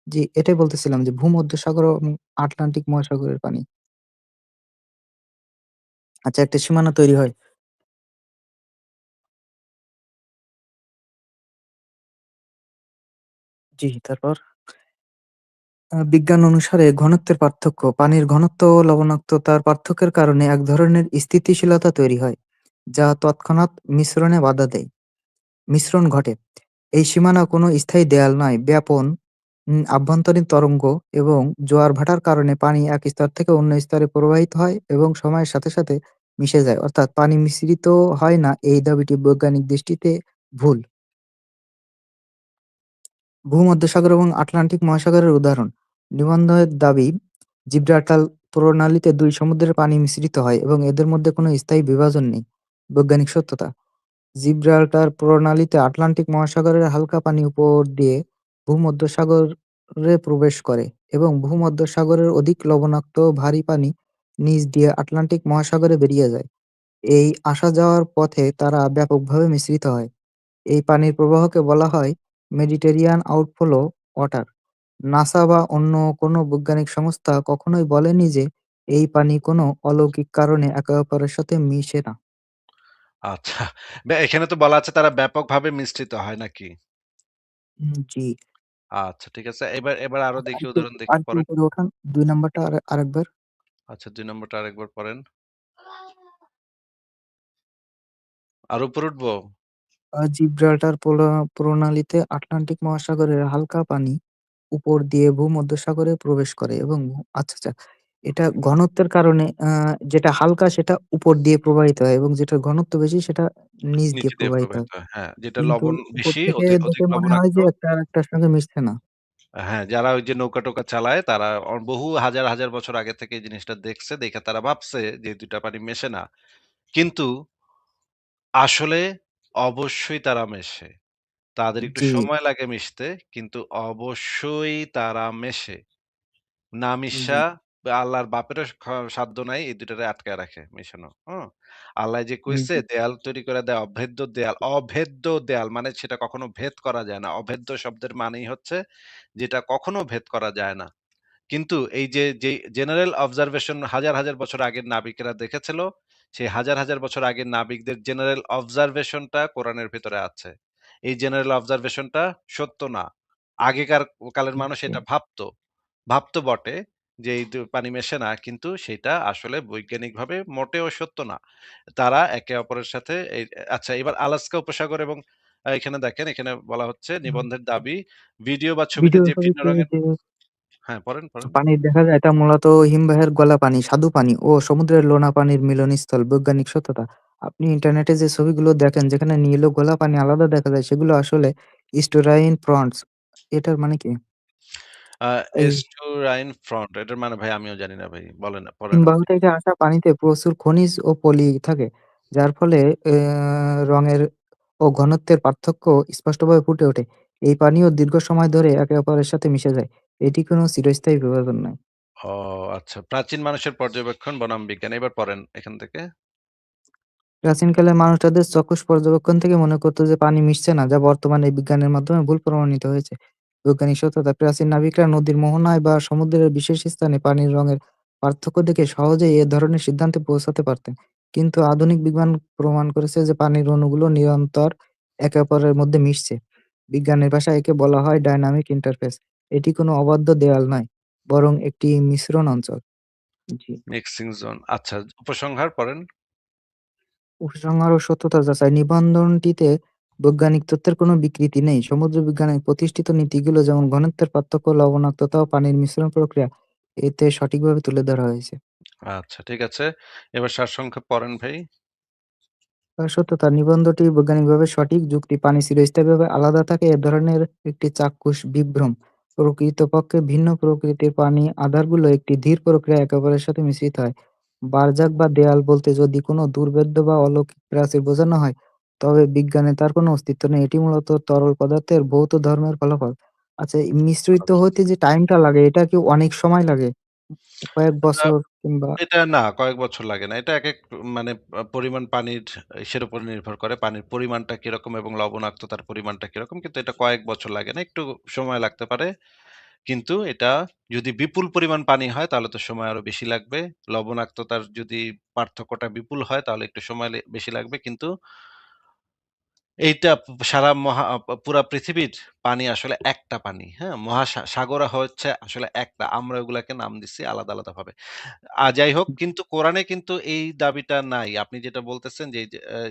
জি, এটাই বলতেছিলাম যে ভূমধ্যসাগর এবং আটলান্টিক মহাসাগরের পানি। আচ্ছা, একটা সীমানা তৈরি হয়। জি, তারপর? বিজ্ঞান অনুসারে ঘনত্বের পার্থক্য, পানির ঘনত্ব ও লবণাক্ততার পার্থক্যের কারণে এক ধরনের স্থিতিশীলতা তৈরি হয়, যা তৎক্ষণাৎ মিশ্রণ ঘটে। এই সীমানা কোনো স্থায়ী দেয়াল নয়, ব্যাপন আভ্যন্তরীণ তরঙ্গ এবং জোয়ার-ভাটার কারণে পানি এক স্তর থেকে অন্য স্তরে প্রবাহিত হয় এবং সময়ের সাথে, সাথে মিশে যায়। অর্থাৎ পানি মিশ্রিত হয় না, এই দাবিটি বৈজ্ঞানিক দৃষ্টিতে ভুল। ভূমধ্যসাগর এবং আটলান্টিক মহাসাগরের উদাহরণ। নিবন্ধের দাবি, জিব্রাল্টার প্রণালীতে ২ সমুদ্রের পানি মিশ্রিত হয় এবং এদের মধ্যে কোনো স্থায়ী বিভাজন নেই। বৈজ্ঞানিক সত্যতা। জিব্রাল্টার প্রণালীতে আটলান্টিক মহাসাগরের হালকা পানি উপর দিয়ে ভূমধ্যসাগরে প্রবেশ করে এবং ভূমধ্যসাগরের অধিক লবণাক্ত ভারী পানি নিচ দিয়ে আটলান্টিক মহাসাগরে বেরিয়ে যায়। এই আসা-যাওয়ার পথে তারা ব্যাপকভাবে মিশ্রিত হয়। এই পানির প্রবাহকে বলা হয় মেডিটেরিয়ান আউটফ্লো ওয়াটার। নাসা বা অন্য কোনো বৈজ্ঞানিক সংস্থা কখনোই বলেনি যে এই পানি কোনো অলৌকিক কারণে একে অপরের সাথে মিশে না। আচ্ছা। এখানে তো বলা আছে তারা ব্যাপকভাবে মিশ্রিত হয় নাকি? জি। আচ্ছা ঠিক আছে। এবার এবার আরো আচ্ছা, দেখি আরেকটু উদাহরণ দেখি আরেকটু পড়েন। উপরে ওঠান। ২ নাম্বারটা আরেকবার। আচ্ছা ২ নম্বরটা আরেকবার পড়েন। আরো উপরে উঠবো? জিব্রাল্টার প্রণালীতে আটলান্টিক মহাসাগরের হালকা পানি উপর দিয়ে ভূমধ্যসাগরে প্রবেশ করে এবং আচ্ছা, আচ্ছা। এটা ঘনত্বের কারণে যেটা হালকা সেটা উপর দিয়ে প্রবাহিত হয় এবং যেটার ঘনত্ব বেশি সেটা নিচ দিয়ে নিচে দিয়ে প্রবাহিত হয়। প্রবাহিত হয়। হ্যাঁ, যেটা কিন্তু লবণ উপর বেশি থেকে অধিক দেখে মনে হয় লবণাক্ত। যে একটা আরেকটার সঙ্গে মিশছে না। হ্যাঁ, যারা ওই যে নৌকা-টোকা চালায় তারা বহু হাজার, হাজার বছর আগে থেকে এই জিনিসটা দেখছে। দেখে তারা ভাবছে যে ২ টা পানি মেশে না। কিন্তু আসলে অবশ্যই তারা মেশে। তাদের একটু জি, সময় লাগে মিশতে, কিন্তু অবশ্যই তারা মেশে। না জি, মিশা আল্লাহর বাপেরও সাধ্য নাই এই ২ টারে আটকায় রাখে মিশানো। হুম? আল্লাহ যে কইছে জি, দেয়াল তৈরি করে দেয় অভেদ্য দেয়াল। অভেদ্য দেয়াল মানে সেটা কখনো ভেদ করা যায় না। অভেদ্য শব্দের মানেই হচ্ছে যেটা কখনো ভেদ করা যায় না। কিন্তু এই যে যেই জেনারেল অবজারভেশন হাজার, হাজার বছর আগের নাবিকেরা দেখেছিল, সেই হাজার, হাজার বছর আগের নাবিকদের জেনারেল অবজারভেশনটা কোরআনের ভেতরে আছে। এই জেনারেল অবজারভেশনটা সত্য না। আগেকার কালের মানুষ জি। এটা ভাবতো। ভাবতো বটে যে এই পানি মেশে না, কিন্তু সেটা আসলে বৈজ্ঞানিকভাবে মোটেও সত্য না। তারা একে অপরের সাথে এই আচ্ছা এবার আলাস্কা উপসাগর এবং এখানে দেখেন এখানে বলা হচ্ছে হুম। নিবন্ধের দাবি ভিডিও বা ছবিতে ভিডিও যে ভিন্ন ছবিতে রঙের যে হ্যাঁ, পড়েন, পড়েন। পানি দেখা যায় তা মূলত হিমবাহের গলা পানি, স্বাদু পানি ও সমুদ্রের লোনা পানির মিলনস্থল। বৈজ্ঞানিক সত্যতা। আপনি ইন্টারনেটে যে ছবিগুলো দেখেন যেখানে নীল ও ঘোলা পানি আলাদা দেখা যায় সেগুলো আসলে স্টোরাইন ফ্রন্টস। এটার মানে কি? আ এই এস্টুরাইন ফ্রন্ট এটার মানে ভাই আমিও জানি না ভাই। বলেন পড়েন হিমবাহ আপনি। থেকে আসা পানিতে প্রচুর খনিজ ও পলি থাকে, যার ফলে রঙের ও ঘনত্বের পার্থক্য স্পষ্টভাবে ফুটে ওঠে। এই পানিও দীর্ঘ সময় ধরে একে অপরের সাথে মিশে যায়। এটি কোনো চিরস্থায়ী বিভাজন নয়। ও আচ্ছা। প্রাচীন মানুষের পর্যবেক্ষণ বনাম বিজ্ঞান। এবার পড়েন এখান থেকে। প্রাচীনকালে মানুষ তাদের চক্ষুষ পর্যবেক্ষণ থেকে মনে করত যে পানি মিশছে না, যা বর্তমানে বিজ্ঞানের মাধ্যমে ভুল প্রমাণিত হয়েছে। বৈজ্ঞানিক সত্যতা, প্রাচীন নাবিকরা নদীর মোহনায় বা সমুদ্রের বিশেষ স্থানে পানির রঙের পার্থক্য দেখে সহজেই এ ধরনের সিদ্ধান্তে পৌঁছাতে পারতেন। কিন্তু আধুনিক বিজ্ঞান প্রমাণ করেছে যে পানির অণুগুলো নিরন্তর একে অপরের মধ্যে মিশছে। বিজ্ঞানের ভাষায় একে বলা হয় ডায়নামিক ইন্টারফেস। এটি কোনো অবাধ্য দেয়াল নয়, বরং একটি মিশ্রণ অঞ্চল। জি। Mixing zone. আচ্ছা উপসংহার পড়েন। উপসংহার ও সত্যতা যাচাই। নিবন্ধনটিতে বৈজ্ঞানিক তথ্যের কোনো বিকৃতি নেই। সমুদ্রবিজ্ঞানের প্রতিষ্ঠিত নীতিগুলো যেমন ঘনত্বের পার্থক্য, লবণাক্ততা ও পানির মিশ্রণ প্রক্রিয়া এতে সঠিকভাবে তুলে ধরা হয়েছে। আচ্ছা ঠিক আছে। এবার সারসংক্ষেপ পড়েন ভাই। সত্যতা, নিবন্ধটি বৈজ্ঞানিকভাবে সঠিক। যুক্তি, পানি চিরস্থায়ীভাবে আলাদা থাকে এ ধরনের একটি চাক্ষুষ বিভ্রম। প্রকৃতপক্ষে ভিন্ন প্রকৃতির পানি আধারগুলো একটি ধীর প্রক্রিয়ায় একে অপরের সাথে মিশ্রিত হয়। বারজাক বা দেয়াল বলতে যদি কোনো দুর্ভেদ্য বা অলৌকিক প্রাচীর বোঝানো হয়, তবে বিজ্ঞানে তার কোনো অস্তিত্ব নেই। এটি মূলত তরল পদার্থের ভৌত ধর্মের ফলাফল। আচ্ছা, এই মিশ্রিত আচ্ছা। হইতে যে টাইমটা লাগে এটা কি অনেক সময় লাগে? কয়েক আ বছর কিংবা এটা না কয়েক বছর লাগে না। এটা একেক মানে পরিমাণ পানির ইসের উপর নির্ভর করে। পানির পরিমাণটা কিরকম এবং লবণাক্ততার পরিমাণটা কিরকম। কিন্তু এটা কয়েক বছর লাগে না। একটু সময় লাগতে পারে। কিন্তু এটা যদি বিপুল পরিমাণ পানি হয় তাহলে তো সময় আরো বেশি লাগবে। লবণাক্ততার যদি পার্থক্যটা বিপুল হয় তাহলে একটু সময় বেশি লাগবে। কিন্তু এইটা সারা পুরা পৃথিবীর পানি আসলে একটা পানি। হ্যাঁ? সাগর হচ্ছে আসলে একটা। আমরা ওগুলাকে নাম দিচ্ছি আলাদা, আলাদাভাবে। যাই হোক কিন্তু কোরআনে কিন্তু এই দাবিটা নাই। আপনি যেটা বলতেছেন যে, এই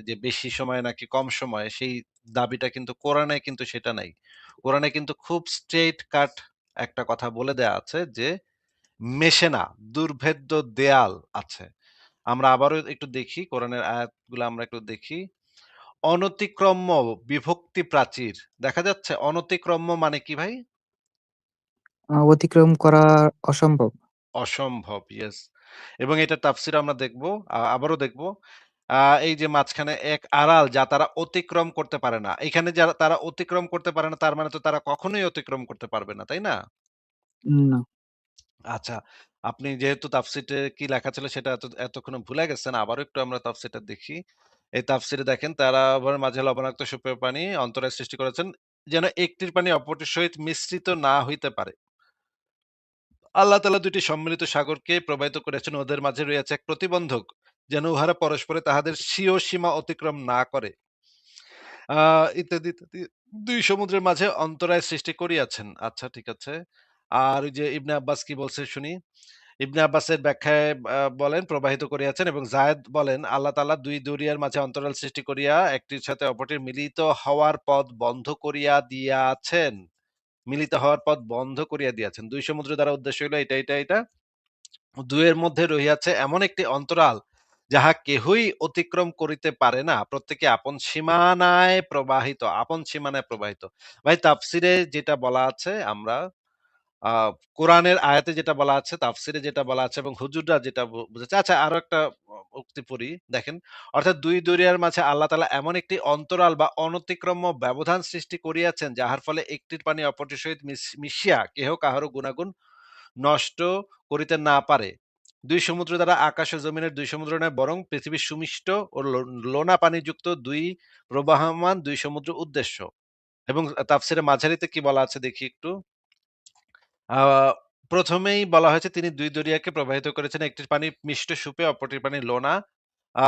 যে বেশি সময় নাকি কম সময়ে সেই দাবিটা কিন্তু কোরআনে কিন্তু সেটা নাই। কোরআনে কিন্তু খুব স্ট্রেইট কাট একটা কথা বলে দেয়া আছে যে, মেশে না, দুর্ভেদ্য দেয়াল আছে। আমরা আবারও একটু দেখি কোরআনের আয়াতগুলো আমরা একটু দেখি। অনতিক্রম্য বিভক্তি প্রাচীর। দেখা যাচ্ছে? অনতিক্রম্য মানে কি ভাই? অতিক্রম করা অসম্ভব। অসম্ভব, ইয়েস। এবং এটার তাফসীর আমরা দেখব, আবারও দেখব। আ এই যে মাঝখানে এক আড়াল যা তারা অতিক্রম করতে পারে না। এখানে যারা তারা অতিক্রম করতে পারে না তার মানে তো তারা কখনোই অতিক্রম করতে পারবে না, তাই না? না। আচ্ছা, আপনি যেহেতু তাফসীরে কি লেখা ছিল সেটা এতক্ষণে ভুলে গেছেন। আবারও একটু আমরা তাফসীরটা দেখি। এই তাফসীরে দেখেন তারা আবার মাঝে লবণাক্ত সুপেয় পানি অন্তরায় সৃষ্টি করেছেন, যেন একটির পানি অপরটির সহিত মিশ্রিত না হইতে পারে। আল্লাহ তাআলা ২ টি সম্মিলিত সাগরকে প্রবাহিত করেছেন, ওদের মাঝে রয়েছে এক প্রতিবন্ধক, যেন উহারা পরস্পরে তাহাদের স্বীয় সীমা অতিক্রম না করে। আ ইত্যাদি, ইত্যাদি। ২ সমুদ্রের মাঝে অন্তরায় সৃষ্টি করিয়াছেন। আচ্ছা, ঠিক আছে। আর ওই যে ইবনে আব্বাস কি বলছে শুনি। ইবনে আব্বাসের ব্যাখ্যায় বলেন প্রবাহিত করিয়াছেন, এবং যায়েদ বলেন আল্লাহ তাআলা ২ দরিয়ার মাঝে অন্তরাল সৃষ্টি করিয়া একটির সাথে অপরটির মিলিত হওয়ার পথ বন্ধ করিয়া দিয়াছেন। মিলিত হওয়ার পথ বন্ধ করিয়া দিয়াছেন। ২ সমুদ্র দ্বারা উদ্দেশ্য হইল এটা, এটা, এটা। ২ এর মধ্যে রহিয়াছে এমন একটি অন্তরাল, যাহা কেহই অতিক্রম করিতে পারে না। প্রত্যেকে আপন সীমানায় প্রবাহিত, আপন সীমানায় প্রবাহিত। ভাই তাফসিরে যেটা বলা আছে আমরা আ কোরআনের আয়াতে যেটা বলা আছে, তাফসিরে যেটা বলা আছে এবং হুজুররা যেটা বুঝাচ্ছে। আচ্ছা, আরো একটা উক্তি পড়ি, দেখেন। অর্থাৎ ২ দরিয়ার মাঝে আল্লাহ তাআলা এমন একটি অন্তরাল বা অনতিক্রম্য ব্যবধান সৃষ্টি করিয়াছেন, যাহার ফলে একটির পানি অপরটির সহিত মিশিয়া কেহ কাহারও গুনাগুণ নষ্ট করিতে না পারে। ২ সমুদ্র দ্বারা আকাশ ও জমিনের ২ সমুদ্র নয়, বরং পৃথিবীর সুমিষ্ট ও লোনা পানিযুক্ত ২ প্রবাহমান ২ সমুদ্র উদ্দেশ্য। এবং তাফসিরে মাঝারিতে কি বলা আছে দেখি একটু। আ ১ম এই বলা হয়েছে তিনি ২ দরিয়াকে প্রবাহিত করেছেন। একটির পানি মিষ্ট সুপে, অপরটির পানি লোনা। আ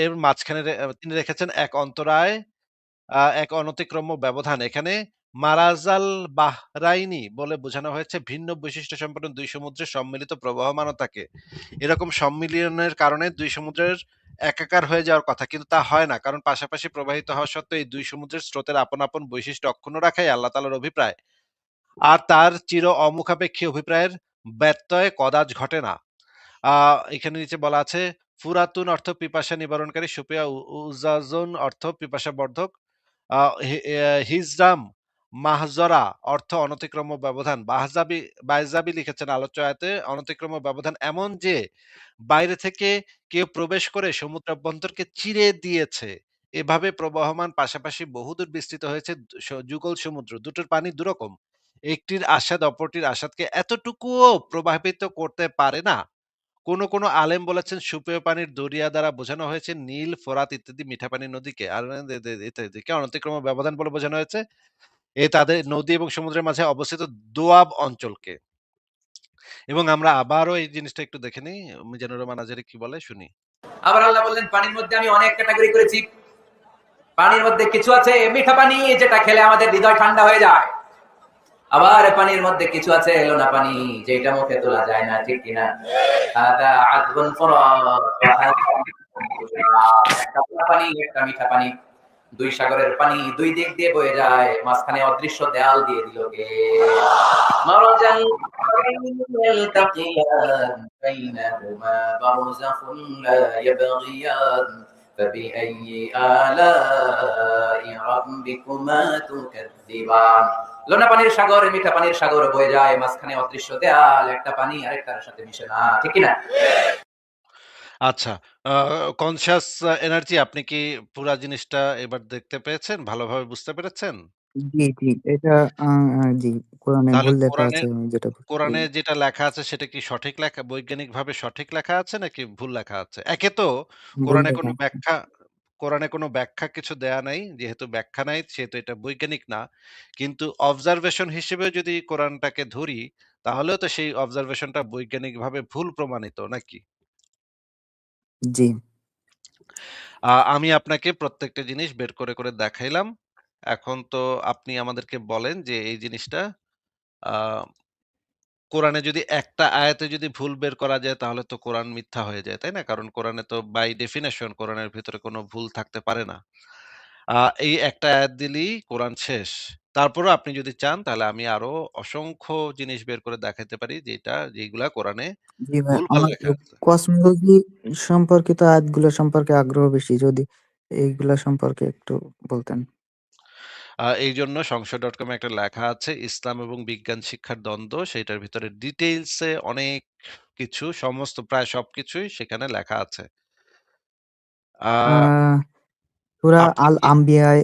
এর মাঝখানে তিনি রেখেছেন এক অন্তরায়, এক অনতিক্রম্য ব্যবধান। এখানে মারাজাল বাহরাইনি বলে বোঝানো হয়েছে ভিন্ন বৈশিষ্ট্য সম্পন্ন ২ সমুদ্রের সম্মিলিত প্রবাহমানতাকে। এরকম সম্মিলনের কারণে ২ সমুদ্রের একাকার হয়ে যাওয়ার কথা, কিন্তু তা হয় না। কারণ পাশাপাশি প্রবাহিত হওয়া সত্ত্বেও এই ২ সমুদ্রের স্রোতের আপন, আপন বৈশিষ্ট্য অক্ষুণ্ণ রাখাই আল্লাহ তাআলার অভিপ্রায়। আর তার চির অমুখাপেক্ষী অভিপ্রায়ের ব্যত্যয় কদাচ ঘটে না। আ এখানে নিচে বলা আছে, ফুরাতুন অর্থ পিপাসা নিবারণকারী, সুপিয়া উজাজুন অর্থ পিপাসা বর্ধক, আ হিজরাম মাহজরা অর্থ অনতিক্রম্য ব্যবধান। বাইজাবি লিখেছেন আলোচ্য আয়াতে অনতিক্রম্য ব্যবধান এমন যে বাইরে থেকে কেউ প্রবেশ করে সমুদ্র অভ্যন্তরকে চিরে দিয়েছে। এভাবে প্রবহমান পাশাপাশি বহুদূর বিস্তৃত হয়েছে যুগল সমুদ্র। দুটোর পানি দুরকম। একটির আস্বাদ অপরটির আস্বাদকে এতটুকুও প্রভাবিত করতে পারে না। কোন আলেম বলেছেন সুপেয় পানির দরিয়া দ্বারা বোঝানো হয়েছে নীল, ফোরাত ইত্যাদি মিঠা পানির নদীকে। আর ইত্যাদিকে অনতিক্রম্য ব্যবধান বলে বোঝানো হয়েছে তাদের নদী এবং সমুদ্রের মাঝে অবস্থিত দোয়াব অঞ্চলকে। এবং আমরা আবারও এই জিনিসটা একটু দেখে নিই। মিজানুর রহমান আজহারী কি বলে শুনি। আবার আল্লাহ বললেন পানির মধ্যে আমি অনেক ক্যাটাগরি করেছি। পানির মধ্যে কিছু আছে মিঠা পানি, যেটা খেলে আমাদের হৃদয় ঠান্ডা হয়ে যায়। আবার পানির মধ্যে কিছু আছে লোনা পানি, যেটা মুখে তোলা যায় না, ঠিক কিনা? হাদা আযবুন ফুরাত ওয়া হাদা একটা লোনা পানি, একটা মিঠা পানি। দুই সাগরের পানি দুই দিক দিয়ে বয়ে যায়, মাঝখানে অদৃশ্য দেয়াল দিয়ে দিল কে? মারজান ইয়ালতাকিয়ান বাইনাহুমা বারযাখুন লা ইয়াবগিয়ান ফাবিআইয়ি আলাই রাব্বিকুমা তুকাযযিবান। লোনা পানির সাগর, মিঠা পানির সাগর বয়ে যায়, মাঝখানে অদৃশ্য দেয়াল, একটা পানি আরেকটার সাথে মিশে না, ঠিক কি না? আচ্ছা, কনসিয়াস এনার্জি আপনি কি পুরা জিনিসটা এবার দেখতে পেয়েছেন? ভালোভাবে বুঝতে পেরেছেন? জি, জি। এটা আ আ জি, কোরআনে তাহলে ভুল লেখা আছে আমি যেটা বুঝতে কোরআনে পারি। যেটা লেখা আছে সেটা কি সঠিক লেখা, বৈজ্ঞানিকভাবে সঠিক লেখা আছে নাকি ভুল লেখা আছে? একে তো ভুল কোরআনে লেখা কোনো আছে। ব্যাখ্যা কোরআনে কোনো ব্যাখ্যা কিছু দেয়া নাই। যেহেতু ব্যাখ্যা নাই সেহেতু এটা বৈজ্ঞানিক না। কিন্তু অবজারভেশন হিসেবেও যদি কোরআনটাকে ধরি, তাহলেও তো সেই অবজারভেশনটা বৈজ্ঞানিকভাবে ভুল প্রমাণিত নাকি? জি। আমি আপনাকে প্রত্যেকটা জিনিস বের করে দেখাইলাম। এখন তো আপনি আমাদেরকে বলেন যে এই জিনিসটা আ কোরআনে যদি একটা আয়াতে যদি ভুল বের করা যায় তাহলে তো কোরআন মিথ্যা হয়ে যায়, তাই না? কারণ কোরআনে তো বাই ডেফিনিশন কোরআনের ভিতরে কোনো ভুল থাকতে পারে না। আ এই একটা আয়াত দিলেই কোরআন শেষ। তারপরেও আপনি যদি চান তাহলে আমি আরো অসংখ্য জিনিস বের করে দেখাইতে পারি যেগুলা কোরআনে জি ভাই, ভুলভাল আমার লেখা আছে। কসমোলজি সম্পর্কিত আয়াতগুলো সম্পর্কে আগ্রহ বেশি। যদি এইগুলা সম্পর্কে একটু বলতেন। এইজন্য সংশয়.com এ একটা লেখা আছে ইসলাম এবং বিজ্ঞান শিক্ষার দ্বন্দ্ব। সেটার ভিতরে ডিটেইলস এ অনেক কিছু সমস্ত প্রায় সবকিছুই সেখানে লেখা আছে। আ আ সূরা আপনি আল কি আম্বিয়ায়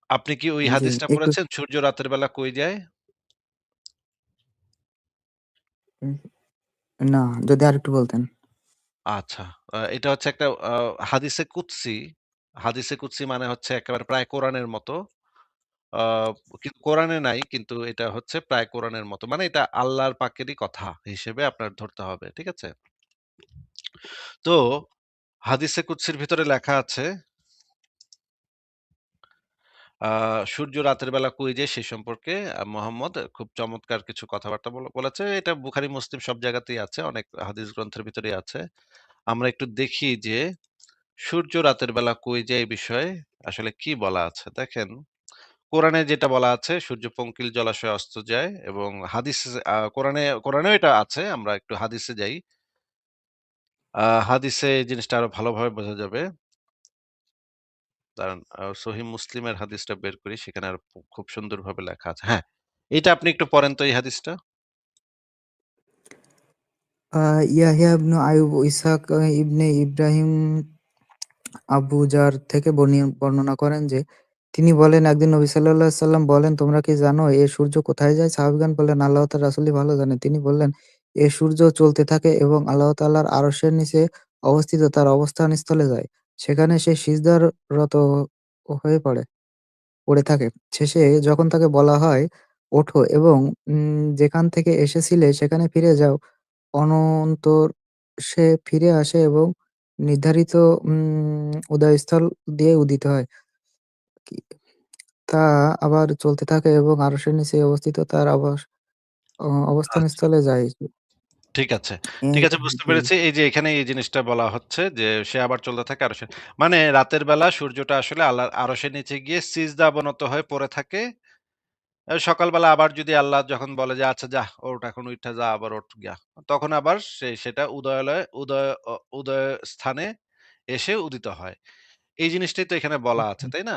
আপনি কি ওই জি, হাদিসটা একটু পড়েছেন সূর্য রাতের বেলা কই যায়? উম না, যদি আরেকটু বলতেন। আচ্ছা। এটা হচ্ছে একটা হাদিসে কুদসি। হাদিসে কুদসি মানে হচ্ছে একেবারে প্রায় কোরআনের মতো। আ কিন্তু কোরআনে নাই কিন্তু এটা হচ্ছে প্রায় কোরআনের মতো। মানে এটা আল্লাহর পাকেরই কথা হিসেবে আপনার ধরতে হবে। ঠিক আছে? তো হাদিসে কুদসির ভিতরে লেখা আছে আ সূর্য রাতের বেলা কই যায় সে সম্পর্কে মোহাম্মদ খুব চমৎকার কিছু কথাবার্তা বলেছে। এটা বুখারী, মুসলিম সব জায়গাতেই আছে। অনেক হাদিস গ্রন্থের ভিতরেই আছে। আমরা একটু দেখি যে সূর্য রাতের বেলা কই যায় এই বিষয়ে আসলে কি বলা আছে। দেখেন, কোরআনে যেটা বলা আছে সূর্য পঙ্কিল জলাশয়ে অস্ত যায় এবং হাদিসে কোরআনেও এটা আছে। আমরা একটু হাদিসে যাই। হাদিসে এই জিনিসটা আরো ভালোভাবে বোঝা যাবে। দাঁড়ান সহিহ মুসলিমের হাদিসটা বের করি। সেখানে আরো খুব সুন্দরভাবে লেখা আছে। হ্যাঁ, এটা আপনি একটু পড়েন তো এই হাদিসটা। আ ইয়াহইয়া ইবনু আইয়ুব ও ইসহাক ইবনে ইব্রাহিম আবু যার থেকে বর্ণনা করেন যে, তিনি বলেন, একদিন নবী সাল্লাল্লাহু আলাইহি সাল্লাম বলেন, "তোমরা কি জানো এ সূর্য কোথায় যায়?" সাহাবীগণ বললেন, "আল্লাহ তাআলার রাসূলই ভালো জানেন।" তিনি বললেন, "এ সূর্য চলতে থাকে এবং আল্লাহ তাআলার আরশের নিচে অবস্থিত তার অবস্থান স্থলে যায়। সেখানে সে সিজদারত হয়ে পড়ে থাকে। শেষে যখন তাকে বলা হয়, ওঠো এবং যেখান থেকে এসেছিলে সেখানে ফিরে যাও, অনন্তর সে ফিরে আসে এবং নির্ধারিত উদয়স্থল দিয়ে উদিত হয়। কি তা আবার চলতে থাকে এবং আরশের নিচে অবস্থিত তার আচ্ছা, অবস্থানস্থলে যায়। ঠিক আছে। এ ঠিক আছে বুঝতে জি, পেরেছি। এই যে এখানে এই জিনিসটা বলা হচ্ছে যে সে আবার চলতে থাকে আরশে মানে রাতের বেলা সূর্যটা আসলে আল্লাহর আরশের নিচে গিয়ে সিজদা অবনত হয়ে পড়ে থাকে। সকালবেলা আবার যদি আল্লাহ যখন বলে যে, "আচ্ছা যাহ ওঠ এখন উইঠা যা আবার ওঠ গিয়া।" তখন আবার সেটা উদয় স্থানে এসে উদিত হয়। এই জিনিসটাই তো এখানে বলা আছে, আচ্ছা। তাই না?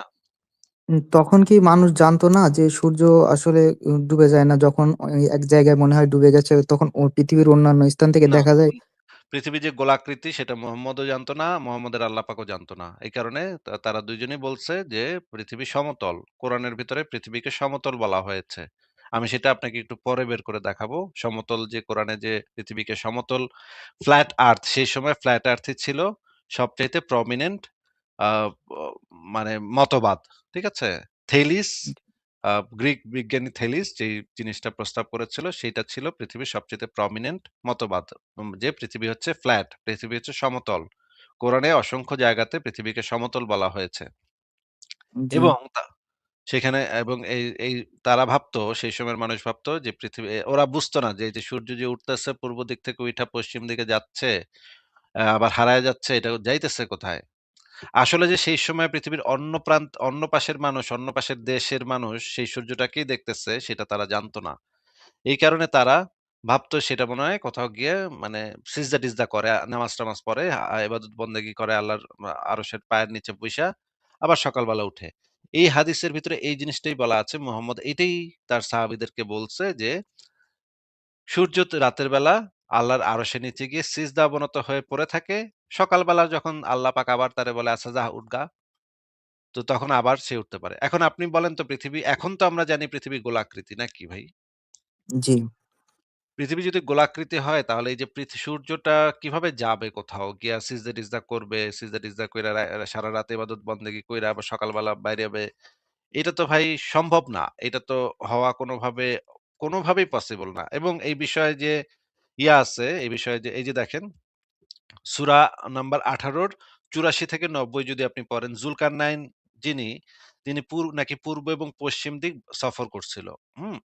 তখন কি মানুষ জানতো না যে সূর্য আসলে ডুবে যায় না? যখন এক জায়গায় মনে হয় ডুবে গেছে তখন পৃথিবীর অন্যান্য স্থান থেকে না। দেখা যায়? পৃথিবী যে গোলাকৃতি সেটা মোহাম্মদও জানতো না, মোহাম্মদের আল্লাহ পাকও জানতো না। এই কারণে তারা ২ জনই বলছে যে পৃথিবী সমতল। কোরআনের ভিতরে পৃথিবীকে সমতল বলা হয়েছে। আমি সেটা আপনাকে একটু পরে বের করে দেখাবো। সমতল যে কোরআনে যে পৃথিবীকে সমতল ফ্ল্যাট আর্থ সেই সময় ফ্ল্যাট আর্থই ছিল সবচাইতে প্রমিনেন্ট আ ব মানে মতবাদ। ঠিক আছে? থেইলিস আ গ্রিক বিজ্ঞানী থেলিস যেই জিনিসটা প্রস্তাব করেছিল সেইটা ছিল পৃথিবীর সবচাইতে প্রমিনেন্ট মতবাদ। যে পৃথিবী হচ্ছে ফ্ল্যাট, পৃথিবী হচ্ছে সমতল। কোরআনে অসংখ্য জায়গাতে পৃথিবীকে সমতল বলা হয়েছে। জি। এবং সেখানে এবং এই তারা ভাবতো সেই সময়ের মানুষ ভাবতো যে ওরা বুঝতো না যে এই যে সূর্য যে উঠতেছে পূর্ব দিক থেকে উইঠা পশ্চিম দিকে যাচ্ছে, আবার হারায় যাচ্ছে এটা যাইতেছে কোথায়? আসলে যে সেই সময় পৃথিবীর অন্য পাশের মানুষ, অন্য পাশের দেশের মানুষ সেই সূর্যটাকেই দেখতেছে সেটা তারা জানতো না। এই কারণে তারা ভাবতো সেটা মনে হয় কোথাও গিয়ে মানে সিজদা-টিজদা করে, নামাজ-টামাজ পড়ে, ইবাদত বন্দেগি করে আল্লাহর আরশের পায়ের নিচে বইসা আবার সকালবেলা উঠে। এই হাদিসের ভিতরে এই জিনিসটাই বলা আছে। মুহাম্মদ এটাই তার সাহাবীদেরকে বলছে যে, সূর্য রাতের বেলা আল্লাহর আরশের নিচে গিয়ে সিজদা অবনত হয়ে পড়ে থাকে। সকালবেলা যখন আল্লাহ পাক আবার তারে বলে, "আচ্ছা যা উঠ গা।" তো তখন আবার সে উঠতে পারে। এখন আপনি বলেন তো এখন তো আমরা জানি পৃথিবী গোলাকৃতি নাকি ভাই? জি। পৃথিবী যদি গোলাকৃতি হয় তাহলে এই যে সূর্যটা কিভাবে যাবে কোথাও গিয়া সিজদা-টিজদা করবে, সিজদা-টিজদা কইরা সারারাত ইবাদত বন্দেগি কইরা আবার সকালবেলা বাইরে হবে। এটা তো ভাই সম্ভব না। এটা তো হওয়া কোনোভাবেই পসিবল না। এবং এই বিষয়ে যে আছে, এই বিষয়ে যে এই যে দেখেন সূরা নাম্বার ১৮ র 84 থেকে 90 যদি আপনি পড়েন, জুলকারনাইন যিনি, তিনি নাকি পূর্ব এবং পশ্চিম দিক সফর করছিল। হুম?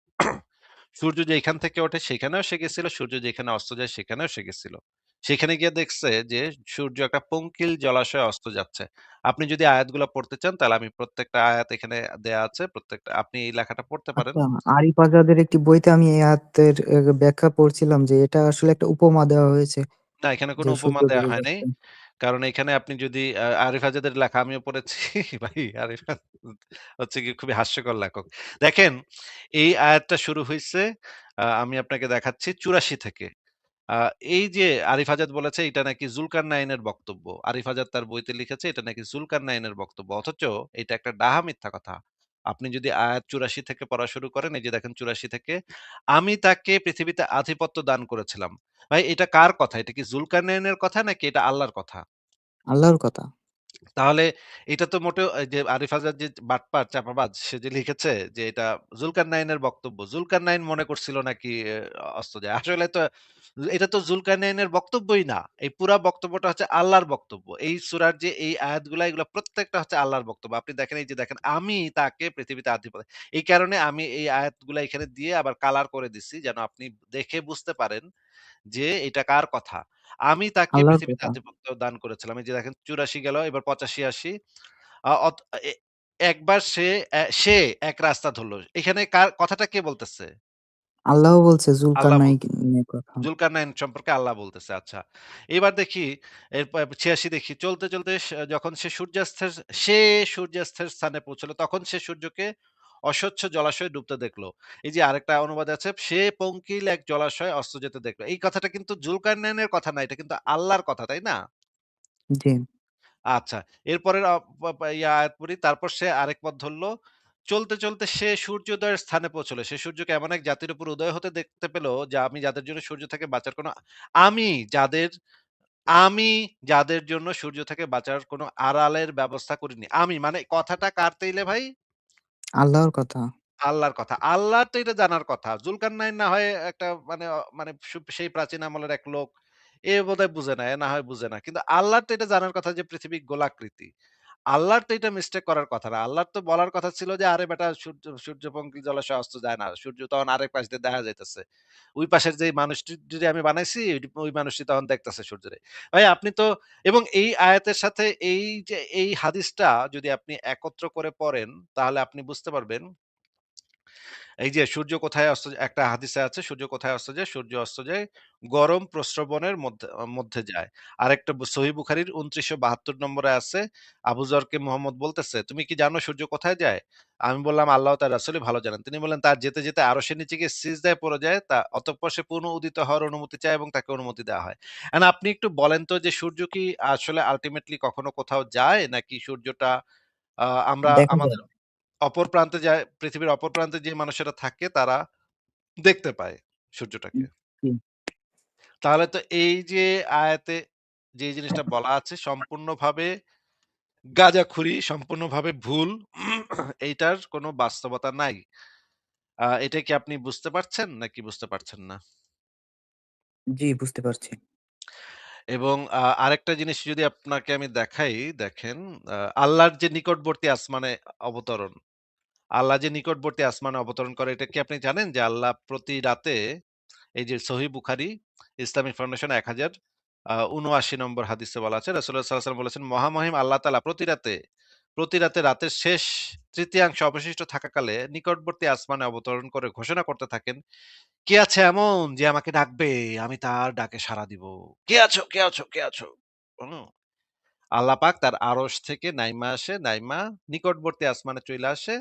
সূর্য যেখান থেকে ওঠে সেখানেও সে গেছিল, সূর্য যেখানে অস্ত যায় সেখানেও সে গেছিল। সেখানে গিয়ে দেখছে যে সূর্য একটা পঙ্কিল জলাশয়ে অস্ত যাচ্ছে। আপনি যদি আয়াতগুলা পড়তে চান তাহলে আমি প্রত্যেকটা আয়াত এখানে দেয়া আছে। প্রত্যেকটা আপনি এই লেখাটা পড়তে পারেন। আচ্ছা, আরিফ আজাদের একটি বইতে আমি এই আয়াতের ব্যাখ্যা পড়ছিলাম যে এটা আসলে একটা উপমা দেওয়া হয়েছে না, এখানে যে কোনো সূর্য উপমা দেয়া ডুবে হয় নাই। যাচ্ছে। কারণ এখানে আপনি যদি আরিফ আজাদের লেখা আমিও পড়েছি। ভাই আরিফ হচ্ছে গিয়ে খুবই হাস্যকর লেখক। দেখেন, এই আয়াতটা শুরু হইছে আমি আপনাকে দেখাচ্ছি ৮৪ থেকে। আ এই যে আরিফ আজাদ বলেছে এটা নাকি জুলকারনাইনের বক্তব্য। আরিফ আজাদ তার বইতে লিখেছে এটা নাকি জুলকারনাইনের বক্তব্য। অথচ এটা একটা ডাহা মিথ্যা কথা। আপনি যদি আয়াত ৮৪ থেকে পড়া শুরু করেন, এই যে দেখেন ৮৪ থেকে, "আমি তাকে পৃথিবীতে আধিপত্য দান করেছিলাম।" ভাই এটা কার কথা? এটা কি জুলকারনাইনের কথা নাকি এটা আল্লাহর কথা? আল্লাহর কথা। তাহলে এটা তো মোটেও এই যে আরিফ আজাদ যে বাটপার, চাপাবাজ সে যে লিখেছে যে এটা জুলকারনাইনের বক্তব্য। জুলকারনাইন মনে করছিল নাকি অস্ত যায়। আসলে তো এটা তো জুলকারনাইনের বক্তব্যই না। এই পুরা বক্তব্যটা হচ্ছে আল্লাহর বক্তব্য। এই সূরার যে এই আয়াতগুলা এগুলা প্রত্যেকটা হচ্ছে আল্লাহর বক্তব্য। আপনি দেখেন এই যে দেখেন আমি তাকে পৃথিবীতে এই কারণে আমি এই আয়াতগুলা এখানে দিয়ে আবার কালার করে দিছি যেন আপনি দেখে বুঝতে পারেন যে এটা কার কথা? আমি তাকে আল্লাহর পৃথিবীতে কথা। আধিপত্য দান করেছিলাম। এই যে দেখেন ৮৪ গেল, এবার ৮৫, ৮০ আ অত এ একবার সে এক রাস্তা ধরল। এখানে কার কথাটা কে বলতেছে? আল্লাহ বলছে আল্লাহ বল জুলকারনাইনের কথা। জুলকারনাইন সম্পর্কে আল্লাহ বলতেছে। আচ্ছা। এবার দেখি এরপর ৮৬ দেখি চলতে, চলতে যখন সে সূর্যাস্তের স্থানে পৌঁছল তখন সে সূর্যকে অস্বচ্ছ জলাশয়ে ডুবতে দেখল। এই যে আরেকটা অনুবাদ আছে, সে পঙ্কিল এক জলাশয়ে অস্ত যেতে দেখল। এই কথাটা কিন্তু জুলকারনাইনের কথা না, এটা কিন্তু আল্লাহর কথা, তাই না? জি। আচ্ছা। এরপরের আ পা পা ইয়া আয়াত পড়ি। তারপর সে আরেক পথ ধরল। চলতে, চলতে সে সূর্যোদয়ের স্থানে পৌঁছল। সে সূর্যকে এমন এক জাতির উপর উদয় হতে দেখতে পেল যা আমি যাদের জন্য সূর্য থেকে বাঁচার কোনো আমি যাদের আমি যাদের জন্য সূর্য থেকে বাঁচার কোনো আড়ালের ব্যবস্থা করিনি। আমি মানে কথাটা কার তাইলে ভাই? আল্লাহর কথা। আল্লাহর কথা। আল্লাহর তো এটা জানার কথা। জুলকারনাইন না হয় একটা মানে মানে সেই প্রাচীন আমলের এক লোক। এ বোধহয় বুঝে না। এ না হয় বুঝে না। কিন্তু আল্লাহর তো এটা জানার কথা যে পৃথিবী গোলাকৃতি। আল্লাহর তো এটা মিস্টেক করার কথা না। আল্লাহর তো বলার কথা ছিল যে, "আরে বেটা সূর্যপঙ্খী জলাশয়ে অস্ত যায় না। সূর্য তখন আরেক পাশ দিয়ে দেখা যাইতেছে। ওই পাশের যেই মানুষটি আমি বানাইছি ওই মানুষটি তখন দেখতেছে সূর্যরে।" ভাই আপনি তো এবং এই আয়াতের সাথে এই যে এই হাদিসটা যদি আপনি একত্র করে পড়েন তাহলে আপনি বুঝতে পারবেন এই যে সূর্য কোথায় অস্ত যায় একটা হাদিসে আছে সূর্য কোথায় অস্ত যায়? সূর্য অস্ত যায় গরম প্রস্রবণের মধ্যে যায়। আরেকটা সহিহ বুখারীর ২৯৭২ নম্বরে আছে আবু যরকে মুহাম্মদ বলতেছে, "তুমি কি জানো সূর্য কোথায় যায়?" আমি বললাম, "আল্লাহ ও তার রাসূলই ভালো জানেন।" তিনি বললেন, "তার যেতে, যেতে আরশের নিচে গিয়ে সিজদায় পড়ে যায়। অতঃপর সে পুনঃ উদিত হওয়ার অনুমতি চায় এবং তাকে অনুমতি দেওয়া হয়।" এখন আপনি একটু বলেন তো যে সূর্য কি আসলে আল্টিমেটলি কখনো কোথাও যায় নাকি সূর্যটা আ আমরা দেখা আমাদের যায়। অপর প্রান্তে যায় পৃথিবীর অপর প্রান্তে যে মানুষেরা থাকে তারা দেখতে পায় সূর্যটাকে। জি। তাহলে তো এই যে আয়াতে যে জিনিসটা বলা আছে সম্পূর্ণভাবে গাঁজাখুরি, সম্পূর্ণভাবে ভুল। এইটার কোনো বাস্তবতা নাই। এটা কি আপনি বুঝতে পারছেন নাকি বুঝতে পারছেন না? জি, বুঝতে পারছি। এবং আরেকটা জিনিস যদি আপনাকে আমি দেখাই, দেখেন আ আল্লাহর যে নিকটবর্তী আসমানে অবতরণ, আল্লাহ যে নিকটবর্তী আসমানে অবতরণ করে এটা কি আপনি জানেন যে আল্লাহ প্রতি রাতে এই যে সহিহ বুখারী, ইসলামিক ফাউন্ডেশন ১০৭৯ নম্বর হাদিসে বলা আছে রাসূলুল্লাহ সাল্লাল্লাহু আলাইহি ওয়াসাল্লাম বলেছেন, "মহামহিম আল্লাহ তাআলা প্রতি রাতে রাতের শেষ তৃতীয়াংশ অবশিষ্ট থাকাকালে নিকটবর্তী আসমানে অবতরণ করে ঘোষণা করতে থাকেন, কে আছে এমন যে আমাকে ডাকবে? আমি তার ডাকে সাড়া দিব। কে আছো? কে আছো? কে আছো?" হুম? আল্লাহ পাক তার আরশ থেকে নাইমা আসে, নাইমা নিকটবর্তী আসমানে চইলা আসে,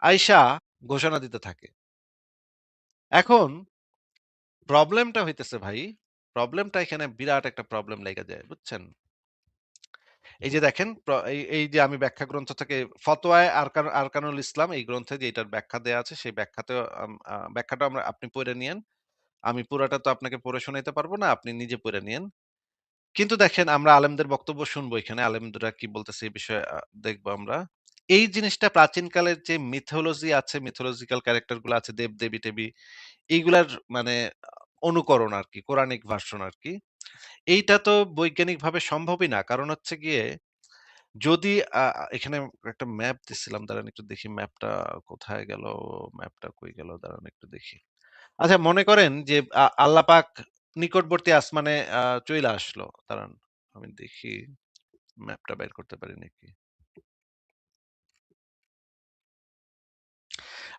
আইসা ঘোষণা দিতে থাকে। এখন প্রবলেমটা হইতেছে ভাই, প্রবলেমটা এখানে বিরাট একটা প্রবলেম লাইগা যায়। বুঝছেন? এই যে দেখেন এই যে আমি ব্যাখ্যা গ্রন্থ থেকে ফতোয়ায়ে আরকানুল ইসলাম এই গ্রন্থে যে এটার ব্যাখ্যা দেয়া আছে সেই ব্যাখ্যাতেও ব্যাখ্যাটা আপনি পইড়া নিয়েন। আমি পুরাটা তো আপনাকে পড়ে শোনাইতে পারব না। আপনি নিজে পইড়া নিয়েন। কিন্তু দেখেন আমরা আলেমদের বক্তব্য শুনবো এখানে। আলেমরা কি বলতেছে এই বিষয়ে দেখবো আমরা। এই জিনিসটা প্রাচীনকালের যে মিথোলজি আছে, মিথোলজিক্যাল ক্যারেক্টার গুলো আছে দেব-দেবী-টেবী এইগুলার মানে অনুকরণ আরকি। কোরানিক ভার্সন আরকি। এইটা তো বৈজ্ঞানিকভাবে সম্ভবই না। কারণ হচ্ছে গিয়ে যদি এখানে একটা ম্যাপ দিছিলাম, দাঁড়ান একটু দেখি ম্যাপটা কোথায় গেল? ম্যাপটা কই গেল? দাঁড়ান একটু দেখি। আচ্ছা মনে করেন যে আল্লাহ পাক নিকটবর্তী আসমানে চইলা আসলো। দাঁড়ান আমি দেখি ম্যাপটা বের করতে পারি নাকি?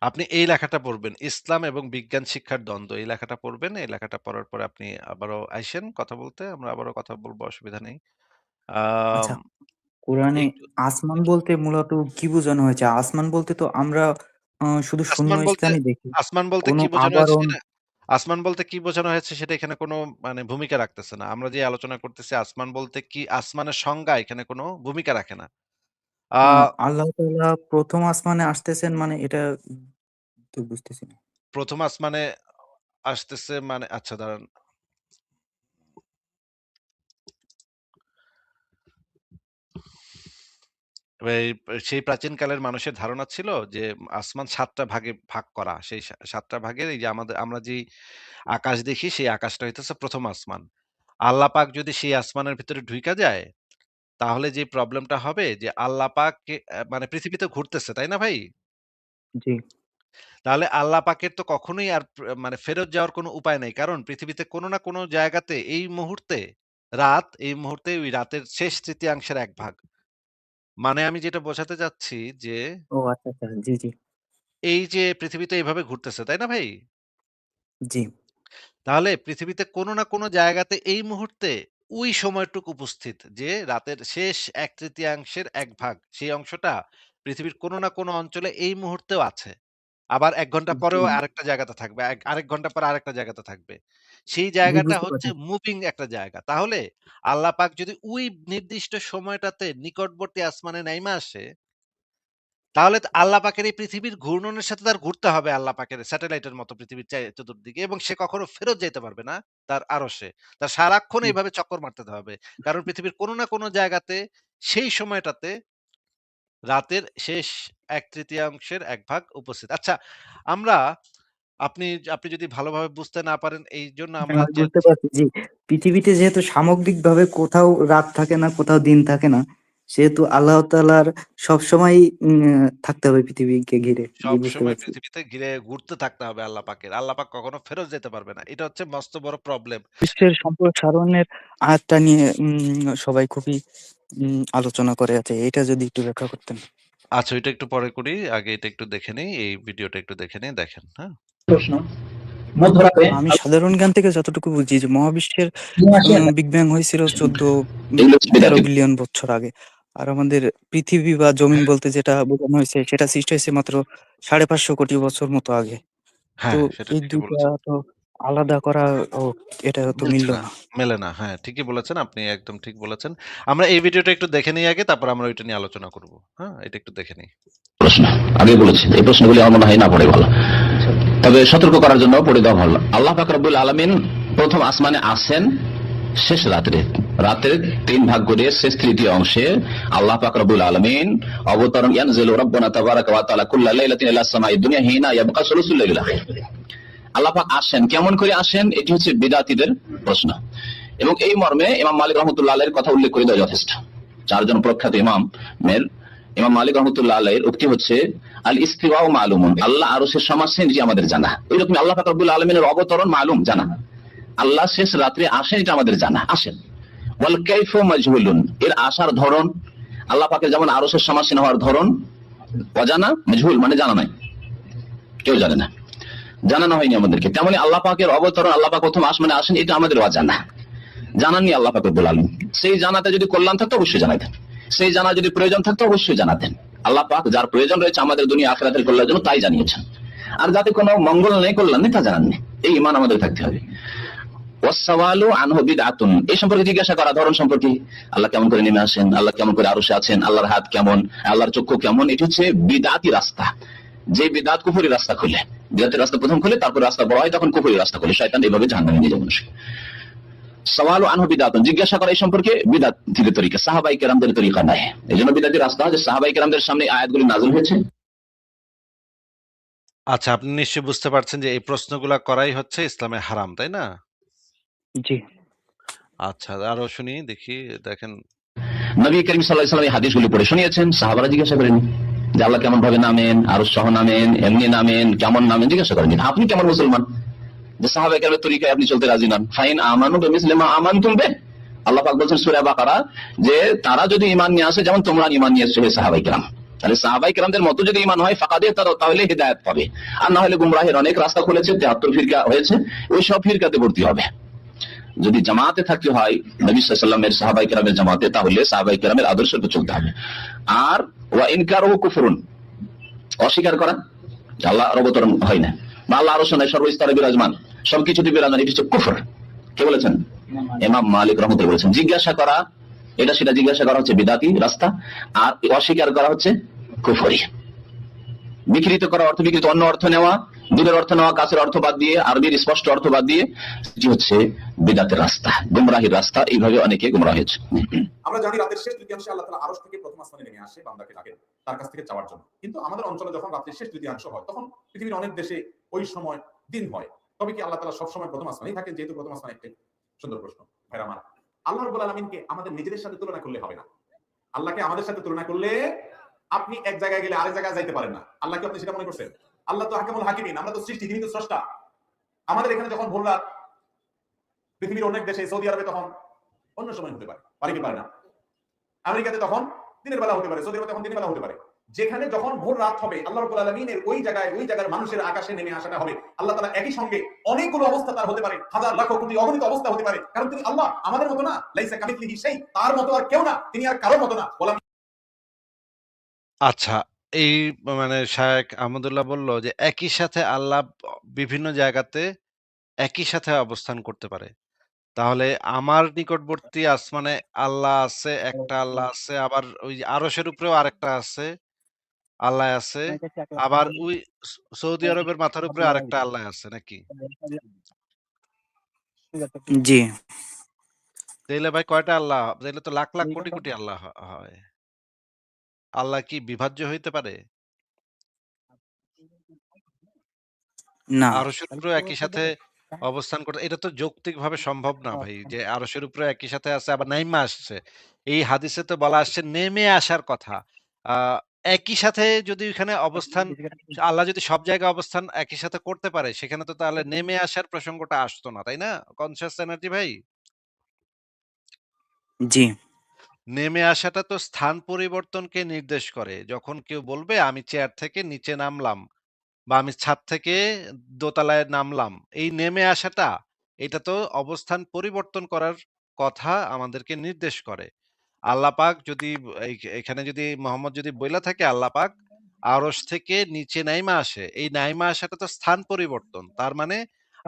আপনি এই লেখাটা পড়বেন, ইসলাম এবং বিজ্ঞান শিক্ষার দ্বন্দ্ব। এই লেখাটা পড়বেন। এই লেখাটা পড়ার পরে আপনি আবারও আইসেন কথা বলতে। আমরা আবারও কথা বলব, অসুবিধা নেই। আম আচ্ছা, কোরআনে একটু আসমান একটু বলতে মূলত কি বোঝানো হয়েছে? আসমান বলতে তো আমরা শুধু শূন্য আসমান বলতে স্থানই দেখি। আসমান বলতে কোনো কি বোঝানো হয়েছে আবরণ সেটা আসমান বলতে কি বোঝানো হয়েছে সেটা এখানে কোনো মানে ভূমিকা রাখতেছে না। আমরা যে আলোচনা করতেছি আসমান বলতে কি, আসমানের সংজ্ঞা এখানে কোনো ভূমিকা রাখে না। আ আল্লাহ তাআলা ১ম আসমানে আসতেছেন মানে এটা তো বুঝতেছি না। ১ম আসমানে আসতেছে মানে আচ্ছা দাঁড়ান। এই সেই প্রাচীনকালের মানুষের ধারণা ছিল যে আসমান ৭ টা ভাগে ভাগ করা। সেই ৭ টা ভাগের এই যে আমরা যেই আকাশ দেখি সেই আকাশটা হইতেছে ১ম আসমান। আল্লাহ পাক যদি সেই আসমানের ভিতরে ঢুইকা যায়, তাহলে যে প্রবলেমটা হবে যে আল্লাহ পাক মানে পৃথিবীতে ঘুরতেছে, তাই না ভাই? জি, তাহলে আল্লাহ পাকের তো কখনোই আর মানে ফেরত যাওয়ার কোনো উপায় নাই। কারণ পৃথিবীতে কোনো না কোনো জায়গাতে এই মুহূর্তে এই মুহূর্তে ওই রাতের শেষ তৃতীয়াংশের ১ ভাগ। মানে আমি যেটা বোঝাতে চাচ্ছি যে ও আচ্ছা, আচ্ছা। জি, জি, এই যে পৃথিবীতে এভাবে ঘুরতেছে, তাই না ভাই? জি। তাহলে পৃথিবীতে কোনো না কোনো জায়গাতে এই মুহূর্তে ওই সময়টুকু উপস্থিত যে রাতের শেষ ১/৩ ১ ভাগ সেই অংশটা পৃথিবীর কোনো না কোনো অঞ্চলে এই মুহূর্তেও আছে। আবার ১ ঘন্টা জি, পরেও আরেকটা জায়গাতে থাকবে। আরেক ঘন্টা পরে আরেকটা জায়গাতে থাকবে। সেই জি জায়গাটা বুঝতে হচ্ছে পারছি। মুভিং একটা জায়গা। তাহলে আল্লাহ পাক যদি ওই নির্দিষ্ট সময়টাতে নিকটবর্তী আসমানে নাইমা আসে, তাহলে তো আল্লাহ পাকের এই পৃথিবীর ঘূর্ণনের সাথে তার ঘুরতে হবে, আল্লাহ পাকের স্যাটেলাইটের মতো পৃথিবীর চতুর্দিকে, এবং সে কখনো ফেরত যাইতে পারবে না তার আরশে। তার সারাক্ষণ হুম, এইভাবে চক্কর মারতে হবে। কারণ পৃথিবীর কোনো না কোনো জায়গাতে সেই সময়টাতে রাতের শেষ ১/৩ ১ ভাগ উপস্থিত। আচ্ছা আমরা আপনি আপনি যদি ভালোভাবে বুঝতে না পারেন এইজন্য হ্যাঁ, আমরা আমি যে বুঝতে পারছি জি। পৃথিবীতে যেহেতু সামগ্রিকভাবে কোথাও রাত থাকে না, কোথাও দিন থাকে না, সেহেতু আল্লাহ তাআলার সবসময়ই থাকতে হবে পৃথিবীকে ঘিরে। জি, বুঝতে সবসময় পারছি। পৃথিবীতে ঘিরে ঘুরতে থাকতে হবে আল্লাহ পাকের। আল্লাহ পাক কখনো ফেরত যেতে পারবে না। এটা হচ্ছে মস্ত বড় প্রবলেম। বিশ্বের সম্প্রসারণের আয়াতটা নিয়ে সবাই খুবই আলোচনা করে আছে। এটা যদি একটু ব্যাখ্যা করতেন। আচ্ছা ওইটা একটু পরে করি। আগে এটা একটু দেখে নেই। এই ভিডিওটা একটু দেখে নেই। দেখেন, হ্যাঁ? প্রশ্ন মধ্যরাতে আমি সাধারণ জ্ঞান থেকে যতটুকু বুঝি যে মহাবিশ্বের নিয়ে আসি আর বিগ ব্যাং হয়েছিল ১৪-১৩ এগুলো বিলিয়ন বছর আগে। আর আমাদের পৃথিবী বা জমিন বলতে যেটা বোঝানো হয়েছে সেটা সৃষ্টি হয়েছে মাত্র ৫৫০ কোটি বছর মতো আগে। তো হ্যাঁ, সেটা এই ঠিকই ২ টা বলেছেন। তো আলাদা করা ও এটা তো মিলছে মিলল না, না। মেলে না। হ্যাঁ, ঠিকই বলেছেন। আপনি একদম ঠিক বলেছেন। আমরা এই ভিডিওটা একটু দেখে নিই আগে, তারপর আমরা ওইটা নিয়ে আলোচনা করব। হ্যাঁ? এটা একটু দেখে নিই। প্রশ্ন আগে বলেছি এই প্রশ্নগুলি আমার মনে হয় না পড়ে ভালো, তবে সতর্ক করার জন্য পড়ে দেওয়া ভালো। আল্লাহ পাক রব্বুল আলামিন প্রথম আসমানে আসেন শেষ রাত্রে, রাতের ৩ ভাগ করে শেষ তৃতীয় অংশে আল্লাহ পাক রব্বুল আলামিন অবতরণ ইয়ানজিলু রাব্বুনা তাবারাকা ওয়া তাআলা কুল্লা লাইলাতিন ইলা সামাঈদ দুনিয়া হিনা ইয়াবকা সুলুসুল লাইল আখির। আল্লাহ পাক আসেন, কেমন করে আসেন? এটি হচ্ছে বিদআতীদের প্রশ্ন, এবং এই মর্মে ইমাম মালিক রহমতুল্লাহ আলাইহির কথা উল্লেখ করে দেওয়া যথেষ্ট। ৪ জন প্রখ্যাত ইমাম মালিক রহমতুল্লাহ আলাইহির উক্তি হচ্ছে আল ইস্তিওয়াউ মালুমুন, আল্লাহ আরশের সমাসীন যে আমাদের জানা। ওইরকম আল্লাহ পাক রব্বুল আলামিনের অবতরণ মালুম, জানা। আল্লাহ শেষ রাত্রে আসেন, এটা আমাদের জানা, আসেন। ওয়াল কাইফু মাজহুলুন, এর আসার ধরন, আল্লাহ পাকের যেমন আরশের সমাসীন হওয়ার ধরন অজানা, মাজহুল মানে জানা নাই, কেউ জানে না, জানানো হয়নি আমাদেরকে। তেমনি আল্লাহ পাকের অবতরণ, আল্লাহ পাক প্রথম আসমানে আসেন, এটা আমাদের অজানা, জানাননি আল্লাহ পাক রব্বুল আলামিন। সেই জানাতে যদি কল্যাণ থাকতো অবশ্যই জানাতেন, সেই জানা যদি প্রয়োজন থাকতো অবশ্যই জানাতেন। আল্লাহ পাক যার প্রয়োজন রয়েছে আমাদের দুনিয়া আখিরাতের কল্যাণের জন্য তাই জানিয়েছেন, আর যাতে কোনো মঙ্গল নেই, কল্যাণ নেই, তা জানাননি। এই ঈমান আমাদের থাকতে হবে। ওয়াসসাওয়ালু আনহু বিদআতুন, এই সম্পর্কে জিজ্ঞাসা করা, ধরন সম্পর্কে, আল্লাহ কেমন করে নেমে আসেন, আল্লাহ কেমন করে আরশে আছেন, আল্লাহর হাত কেমন, আল্লাহর চক্ষু কেমন, এটি হচ্ছে বিদআতি রাস্তা। যে বিদআত কুফরি রাস্তা খুলে, বিদআতের রাস্তা প্রথম খুলে, তারপর রাস্তা বড় হয়, তখন কুফরি রাস্তা খুলে, শয়তান এইভাবে জাহান্নামে নিয়ে যাবে মানুষকে। সওয়ালু আনহু বিদআতুন, জিজ্ঞাসা করা এই সম্পর্কে বিদআতের তরিকা, সাহাবায়ে কেরামদের তরিকা নয়। এইজন্য বিদআতের রাস্তা যে সাহাবায়ে কেরামদের সামনে আয়াতগুলি নাযিল হয়েছে। আচ্ছা আপনি নিশ্চয়ই বুঝতে পারছেন যে এই প্রশ্নগুলা করাই হচ্ছে ইসলামে হারাম, তাই না? জি। আচ্ছা, আরো শুনি দেখি। দেখেন, নবী করিম সাল্লাল্লাহু আলাইহি ওয়াসাল্লাম এই হাদিসগুলি পড়ে শুনিয়েছেন, সাহাবারা জিজ্ঞাসা করেন যে আল্লাহ কেমন ভাবে নামেন, আরশ সহ নামেন, এমনি নামেন, কেমন নামেন, জিজ্ঞাসা করেন আপনি কেমন মুসলমান, যে সাহাবায়ে কেরামের তরিকায় আপনি চলতে রাজি নন। ফাইন আমানু বিমিসলি মা আমানতুম বিহি, আল্লাহ পাক বলছেন সূরা বাকারা যে তারা যদি ঈমান নিয়ে আসে যেমন তোমরা ঈমান নিয়ে এসেছো হে সাহাবায়ে কেরাম, তাহলে সাহাবায়ে কেরামদের মতো যদি ঈমান হয় ফাকাদে তাহলে হিদায়াত পাবে, আর না হলে গুমরাহের অনেক রাস্তা খুলেছে, 73 ফিরকা হয়েছে, ওই সব ফিরকাতে ভর্তি হবে। যদি জামাতে থাকতে হয় নবী সাল্লাল্লাহু আলাইহি ওয়াসাল্লামের সাহাবায়ে কেরামের জামাতে, তাহলে সাহাবায়ে কেরামের আদর্শের উপর চলতে হবে। আর ওয়া ইনকারু কুফরুন, অস্বীকার করা আল্লাহ অবতরণ হয় না বা আল্লাহ আরশ নাই সর্বস্তরে বিরাজমান, সবকিছুতে বিরাজমান, এটি হচ্ছে কুফর। কে বলেছেন? ইমাম মালিক রাহমাতুল্লাহ বলেছেন। জিজ্ঞাসা করা, এটা সেটা জিজ্ঞাসা করা হচ্ছে বিদাতি রাস্তা, আর অস্বীকার করা হচ্ছে কুফরি। বিকৃত করা অর্থ, বিকৃত অন্য অর্থ নেওয়া, দূরের অর্থ নেওয়া, কাছের অর্থ বাদ দিয়ে, আরবির স্পষ্ট অর্থ বাদ দিয়ে, এটি হচ্ছে বিদাতের রাস্তা, গুমরাহির রাস্তা। এইভাবে অনেকে গুমরাহ হয়েছে। আমরা জানি রাতের শেষ তৃতীয়াংশে আল্লাহ তাআলা আরশ থেকে প্রথম আসমানে নেমে আসে বান্দাকে ডাকেন তার কাছ থেকে চাওয়ার জন্য। কিন্তু আমাদের অঞ্চলে যখন রাতের শেষ তৃতীয়াংশ হয়, তখন পৃথিবীর অনেক দেশে ওই সময় দিন হয়। তবে কি আল্লাহ তাআলা সব সময় প্রথম আসমানেই থাকেন? যেহেতু প্রথম আসমান একটি সুন্দর প্রশ্ন ভাইরা আমার, আল্লাহ রাব্বুল আলামিনকে আমাদের নিজেদের সাথে তুলনা করলে হবে না। আল্লাহকে আমাদের সাথে তুলনা করলে আপনি এক জায়গায় গেলে আরেক জায়গায় যাইতে পারেন না। আল্লাহকে আপনি সেটা মনে করছেন? আল্লাহ তো হাকিমুল হাকিমিন, আমরা তো সৃষ্টি, তিনি তো স্রষ্টা। আমাদের এখানে যখন ভোর রাত, পৃথিবীর অনেক দেশে, সৌদি আরবে তখন অন্য সময় হতে পারে, পারে কি পারে না? আমেরিকাতে তখন দিনের বেলা হতে পারে, সৌদি আরবে তখন দিনের বেলা হতে পারে। যেখানে যখন ভোর রাত হবে, আল্লাহ রাব্বুল আলামিনের ওই জায়গার মানুষের আকাশে নেমে আসাটা হবে। আল্লাহ তাআলা একই সঙ্গে অনেকগুলো অবস্থা তার হতে পারে, হাজার লাখ কোটি অগণিত অবস্থা হতে পারে, কারণ তিনি আল্লাহ আমাদের মতো না। লাইসা কামিথলিহি শাই, তার মতো আর কেউ না, তিনি আর কারোর মতো না। বলা আচ্ছা, এই মানে শায়েখ আহমদুল্লাহ বলল যে একই সাথে আল্লাহ বিভিন্ন জায়গাতে একই সাথে অবস্থান করতে পারে। তাহলে আমার নিকটবর্তী আসমানে আল্লাহ আছে, একটা আল্লাহ আছে, আবার ওই যে আরশের উপরেও আরেকটা আছে, আল্লাহ আছে, আবার ওই সৌদি আরবের মাথার উপরে আরেকটা আল্লাহ আছে নাকি? জি। তাইলে ভাই কয়টা আল্লাহ? তাইলে তো লাখ লাখ কোটি কোটি আল্লাহ হয়। আল্লাহ কি বিভাজ্য হইতে পারে? না। আরশের উপরেও একই সাথে অবস্থান করতে, এটা তো যৌক্তিকভাবে সম্ভব না ভাই, যে আরশের উপরে একই সাথে আছে আবার নাইমা আসছে। এই হাদিসে তো বলা আসছে নেমে আসার কথা। আহ একই সাথে যদি ওখানে অবস্থান, আল্লাহ যদি সব জায়গায় অবস্থান একই সাথে করতে পারে, সেখানে তো তাহলে নেমে আসার প্রসঙ্গটা আসতো না, তাই না কনসিয়াস এনার্জি ভাই? জি। নেমে আসাটা তো স্থান পরিবর্তনকে নির্দেশ করে। যখন কেউ বলবে আমি চেয়ার থেকে নিচে নামলাম বা আমি ছাদ থেকে দোতলায় নামলাম, এই নেমে আসাটা, এটা তো অবস্থান পরিবর্তন করার কথা আমাদেরকে নির্দেশ করে। আল্লাহ পাক যদি এখানে যদি মোহাম্মদ যদি বইলা থাকে আল্লাহ পাক আরশ থেকে নিচে নাইমা আসে, এই নাইমা আসাটা তো স্থান পরিবর্তন। তার মানে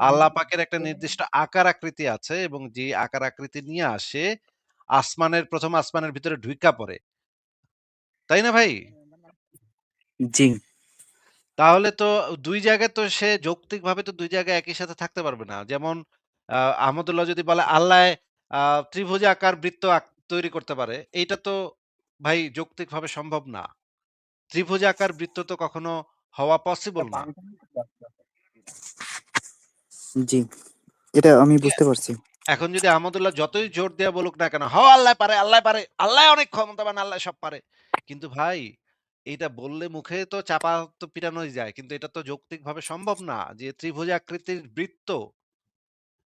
আল্লাহ পাকের একটা নির্দিষ্ট আকার আকৃতি আছে, এবং যে আকার আকৃতি নিয়ে আসে আসমানের প্রথম আসমানের ভিতরে ঢুইকা পড়ে, তাই না ভাই? জি। তাহলে তো ২ জায়গায় তো সে যৌক্তিকভাবে তো ২ জায়গায় একই সাথে থাকতে পারবে না। যেমন আহমদুল্লাহ যদি বলে আল্লাহ আ ত্রিভুজাকার বৃত্ত তৈরি করতে পারে, এইটা তো ভাই যৌক্তিকভাবে সম্ভব না। ত্রিভুজাকার বৃত্ত তো কখনো হওয়া পসিবল না। জি। এটা আমি ঠিক বুঝতে পারছি। এখন যদি আহমদুল্লাহ যতই জোর দিয়া বলুক না কেন, আল্লাহ পারে, আল্লাহ পারে, আল্লাহ অনেক ক্ষমতাবান, আল্লাহ সব পারে। কিন্তু ভাই এইটা বললে মুখে তো চাপা তো পিটানোই যায়। কিন্তু এটা তো যৌক্তিকভাবে সম্ভব না যে ত্রিভুজাকৃতির বৃত্ত,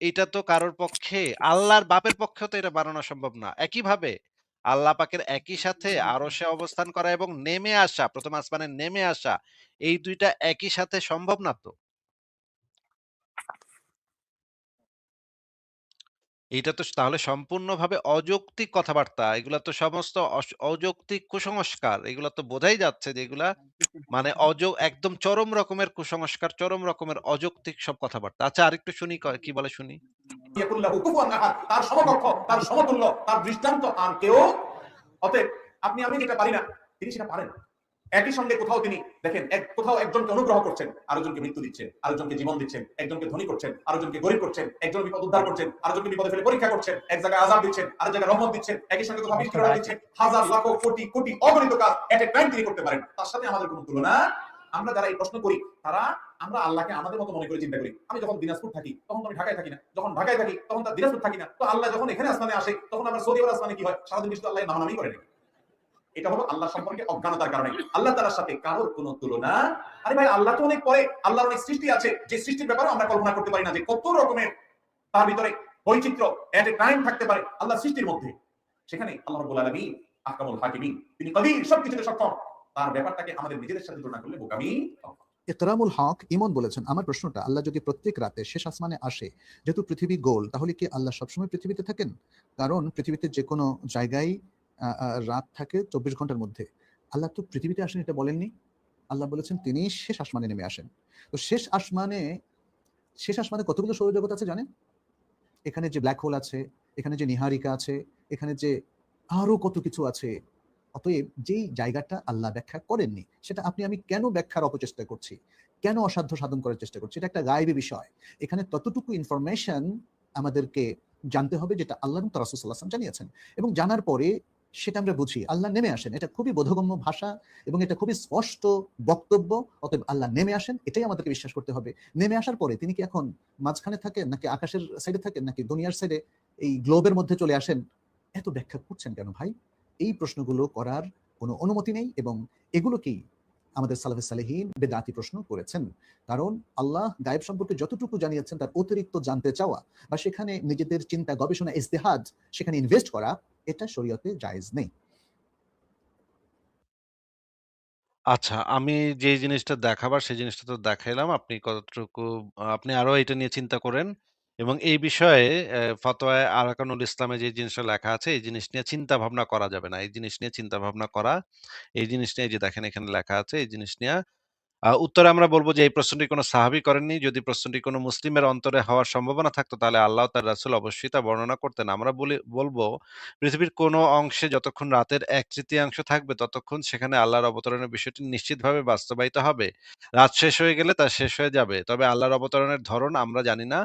এটা তো কারোর পক্ষে, আল্লাহর বাপের পক্ষেও তো এটা বানানো সম্ভব না। একইভাবে আল্লাহ পাকের একই সাথে আরশে অবস্থান করা এবং নেমে আসা, প্রথম আসমানে নেমে আসা, এই ২ টা একই সাথে সম্ভব না তো। এইটা তো তাহলে সম্পূর্ণভাবে অযৌক্তিক কথাবার্তা। এগুলা তো সমস্ত অযৌক্তিক কুসংস্কার। এগুলা তো বোঝাই যাচ্ছে যে এগুলা মানে একদম চরম রকমের কুসংস্কার, চরম রকমের অযৌক্তিক সব কথাবার্তা। আচ্ছা আরেকটু শুনি, কি বলে শুনি। ইয়াকুল্লাহু কুফুয়ান আহাদ, তার সমকক্ষ, তার সমতুল্য, তার দৃষ্টান্ত আর কেউ। অতএব আপনি আমি যেটা পারি না, তিনি সেটা পারেন। একই সঙ্গে কোথাও তিনি দেখেন, কোথাও একজনকে অনুগ্রহ করছেন, আরেকজনকে মৃত্যু দিচ্ছেন, আরেকজনকে জীবন দিচ্ছেন, একজনকে ধনী করছেন, আরেকজনকে গরিব করছেন, একজন বিপদ উদ্ধার করছেন, আরেকজনকে বিপদে ফেলে পরীক্ষা করছেন, এক জায়গায় আযাব দিচ্ছেন, আরেক জায়গায় রহমত দিচ্ছেন, একই সঙ্গে কোথাও বৃষ্টি দিচ্ছেন। হাজার লাখ কোটি কোটি অগণিত কাজ এট এ টাইম তিনি করতে পারেন। তার সাথে আমাদের কোনো তুলনা আমরা যারা এই প্রশ্ন করি তারা আমরা আল্লাহকে আমাদের মতো মনে করে চিন্তা করি। আমি যখন দিনাজপুর থাকি তখন তো আমি ঢাকায় থাকি না, যখন ঢাকায় থাকি তখন তার দিনাজপুর থাকি না। তো আল্লাহ যখন এখানে আসমানে আসে তখন আবার সৌদি আরব আসমানে কি হয়? সারাদিন কিছু আল্লাহ নামানামি করে নাকি? এটা হলো আল্লাহ সম্পর্কে অজ্ঞানতার কারণে। আল্লাহ তাআলার সাথে কারোর কোনো তুলনা। আরে ভাই, আল্লাহ তো অনেক পরে, আল্লাহর অনেক সৃষ্টি আছে যে সৃষ্টির ব্যাপারে আমরা কল্পনা করতে পারি না যে কত রকমের তার ভিতরে বৈচিত্র্য এট এ টাইম থাকতে পারে আল্লাহ সৃষ্টির মধ্যে। সেখানে আল্লাহ রাব্বুল আলামিন আহকামুল হাকিমিন, তিনি কদির, সবকিছুতে সক্ষম। তার ব্যাপারটাকে আমাদের নিজেদের সাথে তুলনা করলে বোকামি। ইকরামুল হক ইমন বলেছেন, আমার প্রশ্নটা, আল্লাহ যদি প্রত্যেক রাতে শেষ আসমানে আসে, যেহেতু পৃথিবী গোল, তাহলে কি আল্লাহ সবসময় পৃথিবীতে থাকেন? কারণ পৃথিবীতে যে কোনো জায়গায় রাত থাকে 24 ঘন্টার মধ্যে। আল্লাহ তো পৃথিবীতে আসেন এটা বলেননি। আল্লাহ বলেছেন তিনি শেষ আসমানে নেমে আসেন। তো শেষ আসমানে কতগুলো সৌরজগৎ আছে জানেন? এখানে যে ব্ল্যাক হোল আছে, এখানে যে নিহারিকা আছে, এখানে যে আরো কত কিছু আছে। অতএব যেই জায়গাটা আল্লাহ ব্যাখ্যা করেননি, সেটা আপনি আমি কেন ব্যাখ্যার অপচেষ্টা করছি, কেন অসাধ্য সাধন করার চেষ্টা করছি? এটা একটা গায়েবী বিষয়। এখানে ততটুকু ইনফরমেশন আমাদেরকে জানতে হবে যেটা আল্লাহ এবং তার রাসূল সাল্লাল্লাহু আলাইহি ওয়াসাল্লাম জানিয়েছেন, এবং জানার পরে সেটা আমরা বুঝি। আল্লাহ নেমে আসেন, এটা খুবই বোধগম্য ভাষা এবং এটা খুবই স্পষ্ট বক্তব্য। অতএব আল্লাহ নেমে আসেন, এটাই আমাদেরকে বিশ্বাস করতে হবে। নেমে আসার পরে তিনি কি এখন মাঝখানে থাকেন, নাকি আকাশের সাইডে থাকেন, নাকি দুনিয়ার সাইডে এই গ্লোবের মধ্যে চলে আসেন? এত ব্যাখ্যা করছেন কেন ভাই? এই প্রশ্নগুলো করার কোনো অনুমতি নেই, এবং এগুলোকেই আমাদের সালাফে সালেহীন বেদাতি প্রশ্ন করেছেন। কারণ আল্লাহ গায়েব সম্পর্কে যতটুকু জানিয়েছেন তার অতিরিক্ত জানতে চাওয়া বা সেখানে নিজেদের চিন্তা, গবেষণা, ইজতিহাদ সেখানে ইনভেস্ট করা, এটা শরীয়তে জায়েজ নেই। আচ্ছা, আমি যে জিনিসটা দেখাবার সেই জিনিসটা তো দেখাইলাম। আপনি কতটুকু আপনি আরো এটা নিয়ে চিন্তা করেন এবং এই বিষয়ে ফতোয়ায়ে আরকানুল ইসলামে যে জিনিসটা লেখা আছে এই জিনিস নিয়ে চিন্তা ভাবনা করা যাবে না। এই জিনিস নিয়ে চিন্তা ভাবনা করা, এই জিনিস নিয়ে এই যে দেখেন এখানে লেখা আছে এই জিনিস নিয়ে উত্তরে আমরা বলব যে এই প্রশ্নটি কোনো সাহাবী করেননি। যদি প্রশ্নটি কোনো মুসলিমের অন্তরে হওয়ার সম্ভাবনা থাকতো তাহলে আল্লাহ ও তার রাসূল অবশ্যই তা বর্ণনা করতেন। আমরা বলব পৃথিবীর কোনো অংশে যতক্ষণ রাতের 1/3 থাকবে ততক্ষণ সেখানে আল্লাহর অবতরণের বিষয়টি নিশ্চিতভাবে বাস্তবায়িত হবে। রাত শেষ হয়ে গেলে তা শেষ হয়ে যাবে। তবে আল্লাহর অবতরণের ধরন আমরা জানি না।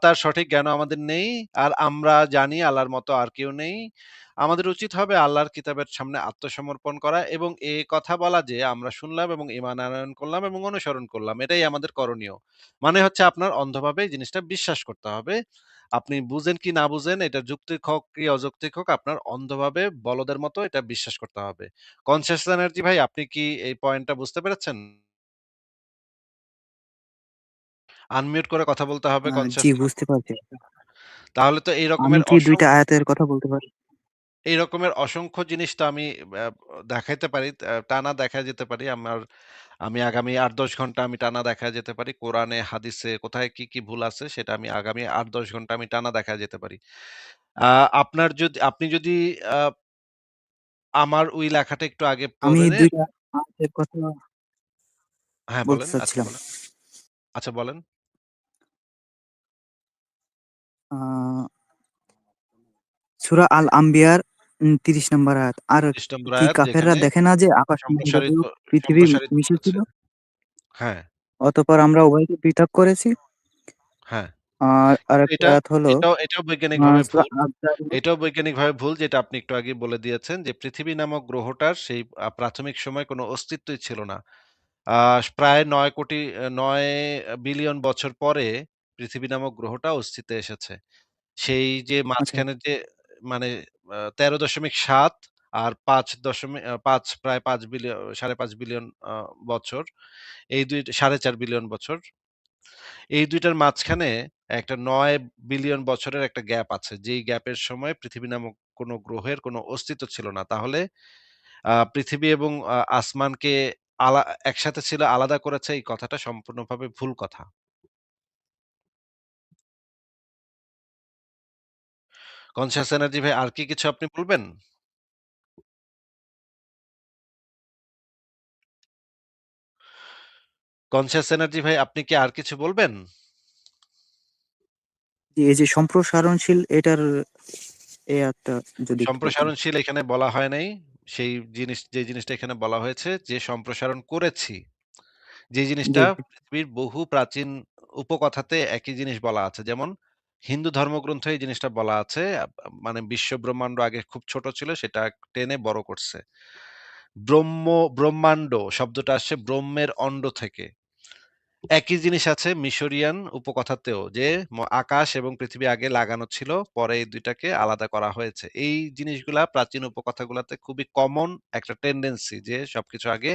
তার সঠিক জ্ঞানও আমাদের নেই। আর আমরা জানি আল্লাহর মতো আর কেউ নেই। আমাদের উচিত হবে আল্লাহর কিতাবের সামনে আত্মসমর্পণ করা এবং এ কথা বলা যে আমরা শুনলাম এবং ঈমান আনয়ন করলাম এবং অনুসরণ করলাম। এটাই আমাদের করণীয়। মানে হচ্ছে আপনার অন্ধভাবে এই জিনিসটা বিশ্বাস করতে হবে। আপনি বুঝেন কি না বুঝেন, এটা যৌক্তিক হোক কি অযৌক্তিক হোক, আপনার অন্ধভাবে বলদের মতো এটা বিশ্বাস করতে হবে। কনসিয়াস এনার্জি ভাই, আপনি কি এই পয়েন্টটা বুঝতে পেরেছেন? আনমিউট করে কথা বলতে হবে জি, কনসিয়াস। বুঝতে পারছি। তাহলে তো এই আমি রকমের কি ২ টা আয়াতের কথা বলতে পারি? এই রকমের অসংখ্য জিনিস তো আমি আ দেখাইতে পারি। টানা দেখায় যেতে পারি। আমি আগামী ৮-১০ ঘন্টা আমি টানা দেখায় যেতে পারি। কোরআনে, হাদিসে কোথায় কি, কি ভুল আছে সেটা আমি আগামী ৮-১০ ঘন্টা আমি টানা দেখায় যেতে পারি। আ আপনি যদি আ আমার ওই লেখাটা একটু আগে আমি পড়ে ২ টা আয়াতের কথা হ্যাঁ, বলতে বলেন। আচ্ছা চাচ্ছিলাম। বলেন। আচ্ছা বলেন। আ সূরা আল আম্বিয়ার ৩০ নম্বর আয়াত। আর ৩০ নম্বর কি আয়াত কাফেররা যেখানে দেখে না যে সম্প্রসারিত আকাশমণ্ডলীয় পৃথিবী সম্প্রসারিত হয়েছে। মিশেছিল? হ্যাঁ, অতঃপর আমরা উভয়কে পৃথক করেছি। হ্যাঁ। আর কিন্তু আরেকটা আয়াত হলো এটাও বৈজ্ঞানিকভাবে সূরা ভুল। আয-যারিয়াত। এটাও বৈজ্ঞানিকভাবে ভুল, যেটা আপনি একটু আগেই বলে দিয়েছেন যে পৃথিবী নামক গ্রহটার সেই প্রাথমিক সময়ে কোনো অস্তিত্বই ছিল না। প্রায় ৯ বিলিয়ন বছর পরে পৃথিবী নামক গ্রহটা অস্তিত্বে এসেছে। সেই যে আচ্ছা, মাঝখানে যে মানে ১৩.৭ আর ৫ প্রায় ৫ বিলিয়ন ৫.৫ বিলিয়ন বছর। এই ৪.৫ বিলিয়ন বছর। এই ২ টার মাঝখানে একটা ৯ বিলিয়ন বছরের একটা গ্যাপ আছে। যেই গ্যাপের সময় পৃথিবী নামক কোনো গ্রহের কোনো অস্তিত্ব ছিল না। তাহলে পৃথিবী এবং আসমানকে একসাথে ছিল, আলাদা করেছে, এই কথাটা সম্পূর্ণভাবে ভুল কথা। কনশাস এনার্জি ভাই, আর কি কিছু আপনি বলবেন? কনশাস এনার্জি ভাই, আপনি কি আর কিছু বলবেন? জি, এই যে সম্প্রসারণশীল এটার এই আয়াতটা যদি একটু বলতেন। সম্প্রসারণশীল এখানে বলা হয় নাই। যে জিনিসটা এখানে বলা হয়েছে যে সম্প্রসারণ করেছি। যে জি, জিনিসটা পৃথিবীর বহু প্রাচীন উপকথাতে একই জিনিস বলা আছে। যেমন হিন্দু ধর্মগ্রন্থে এই জিনিসটা বলা আছে। মানে বিশ্ব ব্রহ্মাণ্ড আগে খুব ছোট ছিল, সেটা টেনে বড় করছে। ব্রহ্ম ব্রহ্মাণ্ড শব্দটা আসছে ব্রহ্মের অণ্ড থেকে। একই জিনিস আছে মিশরিয়ান উপকথাতেও যে আকাশ এবং পৃথিবী আগে লাগানো ছিল, পরে এই দুইটাকে আলাদা করা হয়েছে। এই জিনিসগুলা প্রাচীন উপকথাগুলাতে খুবই কমন একটা টেন্ডেন্সি যে সবকিছু আগে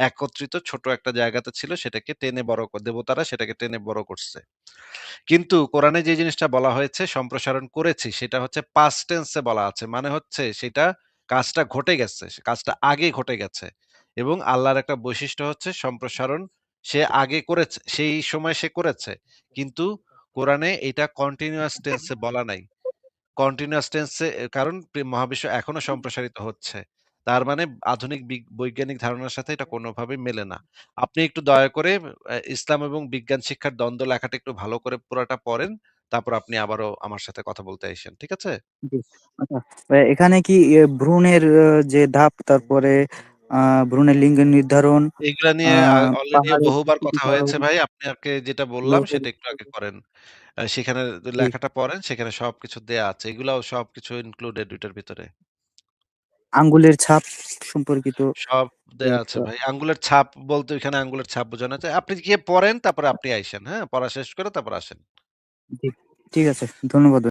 একত্রিত ছোট একটা জায়গাতে ছিল, সেটাকে টেনে বড় দেবতারা সেটাকে টেনে বড় করছে। কিন্তু কোরআনে যে জিনিসটা বলা হয়েছে সম্প্রসারণ করেছি, সেটা হচ্ছে পাস্ট টেন্সে বলা আছে, মানে হচ্ছে সেটা কাজটা ঘটে গেছে, কাজটা আগে ঘটে গেছে। এবং আল্লাহর একটা বৈশিষ্ট্য হচ্ছে সম্প্রসারণ সে আগে করেছে, সেই সময় সে করেছে, কিন্তু কোরআনে এটা কন্টিনিউয়াস টেন্সে বলা নাই। কন্টিনিউয়াস টেন্সে কারণ মহাবিশ্ব এখনো সম্প্রসারিত হচ্ছে। তার মানে আধুনিক বৈজ্ঞানিক ধারণার সাথে এটা কোনোভাবেই মেলে না। আপনি একটু দয়া করে ইসলাম এবং বিজ্ঞান শিক্ষার দ্বন্দ্ব লেখাটা একটু ভালো করে পুরাটা পড়েন। তারপর আপনি আবারও আমার সাথে কথা বলতে আইসেন। ঠিক আছে? জি। আচ্ছা, এখানে কি ভ্রূণের যে ধাপ, তারপরে ভ্রূণের লিঙ্গ নির্ধারণ, এগুলা নিয়ে অলরেডি পাহাড়ের বহুবার স্বীকৃতি কথা পাওয়া, হয়েছে ভাই। আপনাকে যেটা বললাম লৌহের সেটা একটু আগে করেন। সেখানে জি, লেখাটা পড়েন, সেখানে সবকিছু দেয়া আছে। এগুলাও সবকিছু ইনক্লুডেড ওইটার ভিতরে। আঙ্গুলের ছাপ সম্পর্কিত সব দেয়া আছে একটা। ভাই। আঙ্গুলের ছাপ বলতে ওইখানে আঙ্গুলের ছাপ বোঝানো যায়। আপনি গিয়ে পড়েন, তারপরে আপনি আইসেন। হ্যাঁ? পড়া শেষ করে তারপর আসেন। জি, ঠিক আছে, ধন্যবাদ।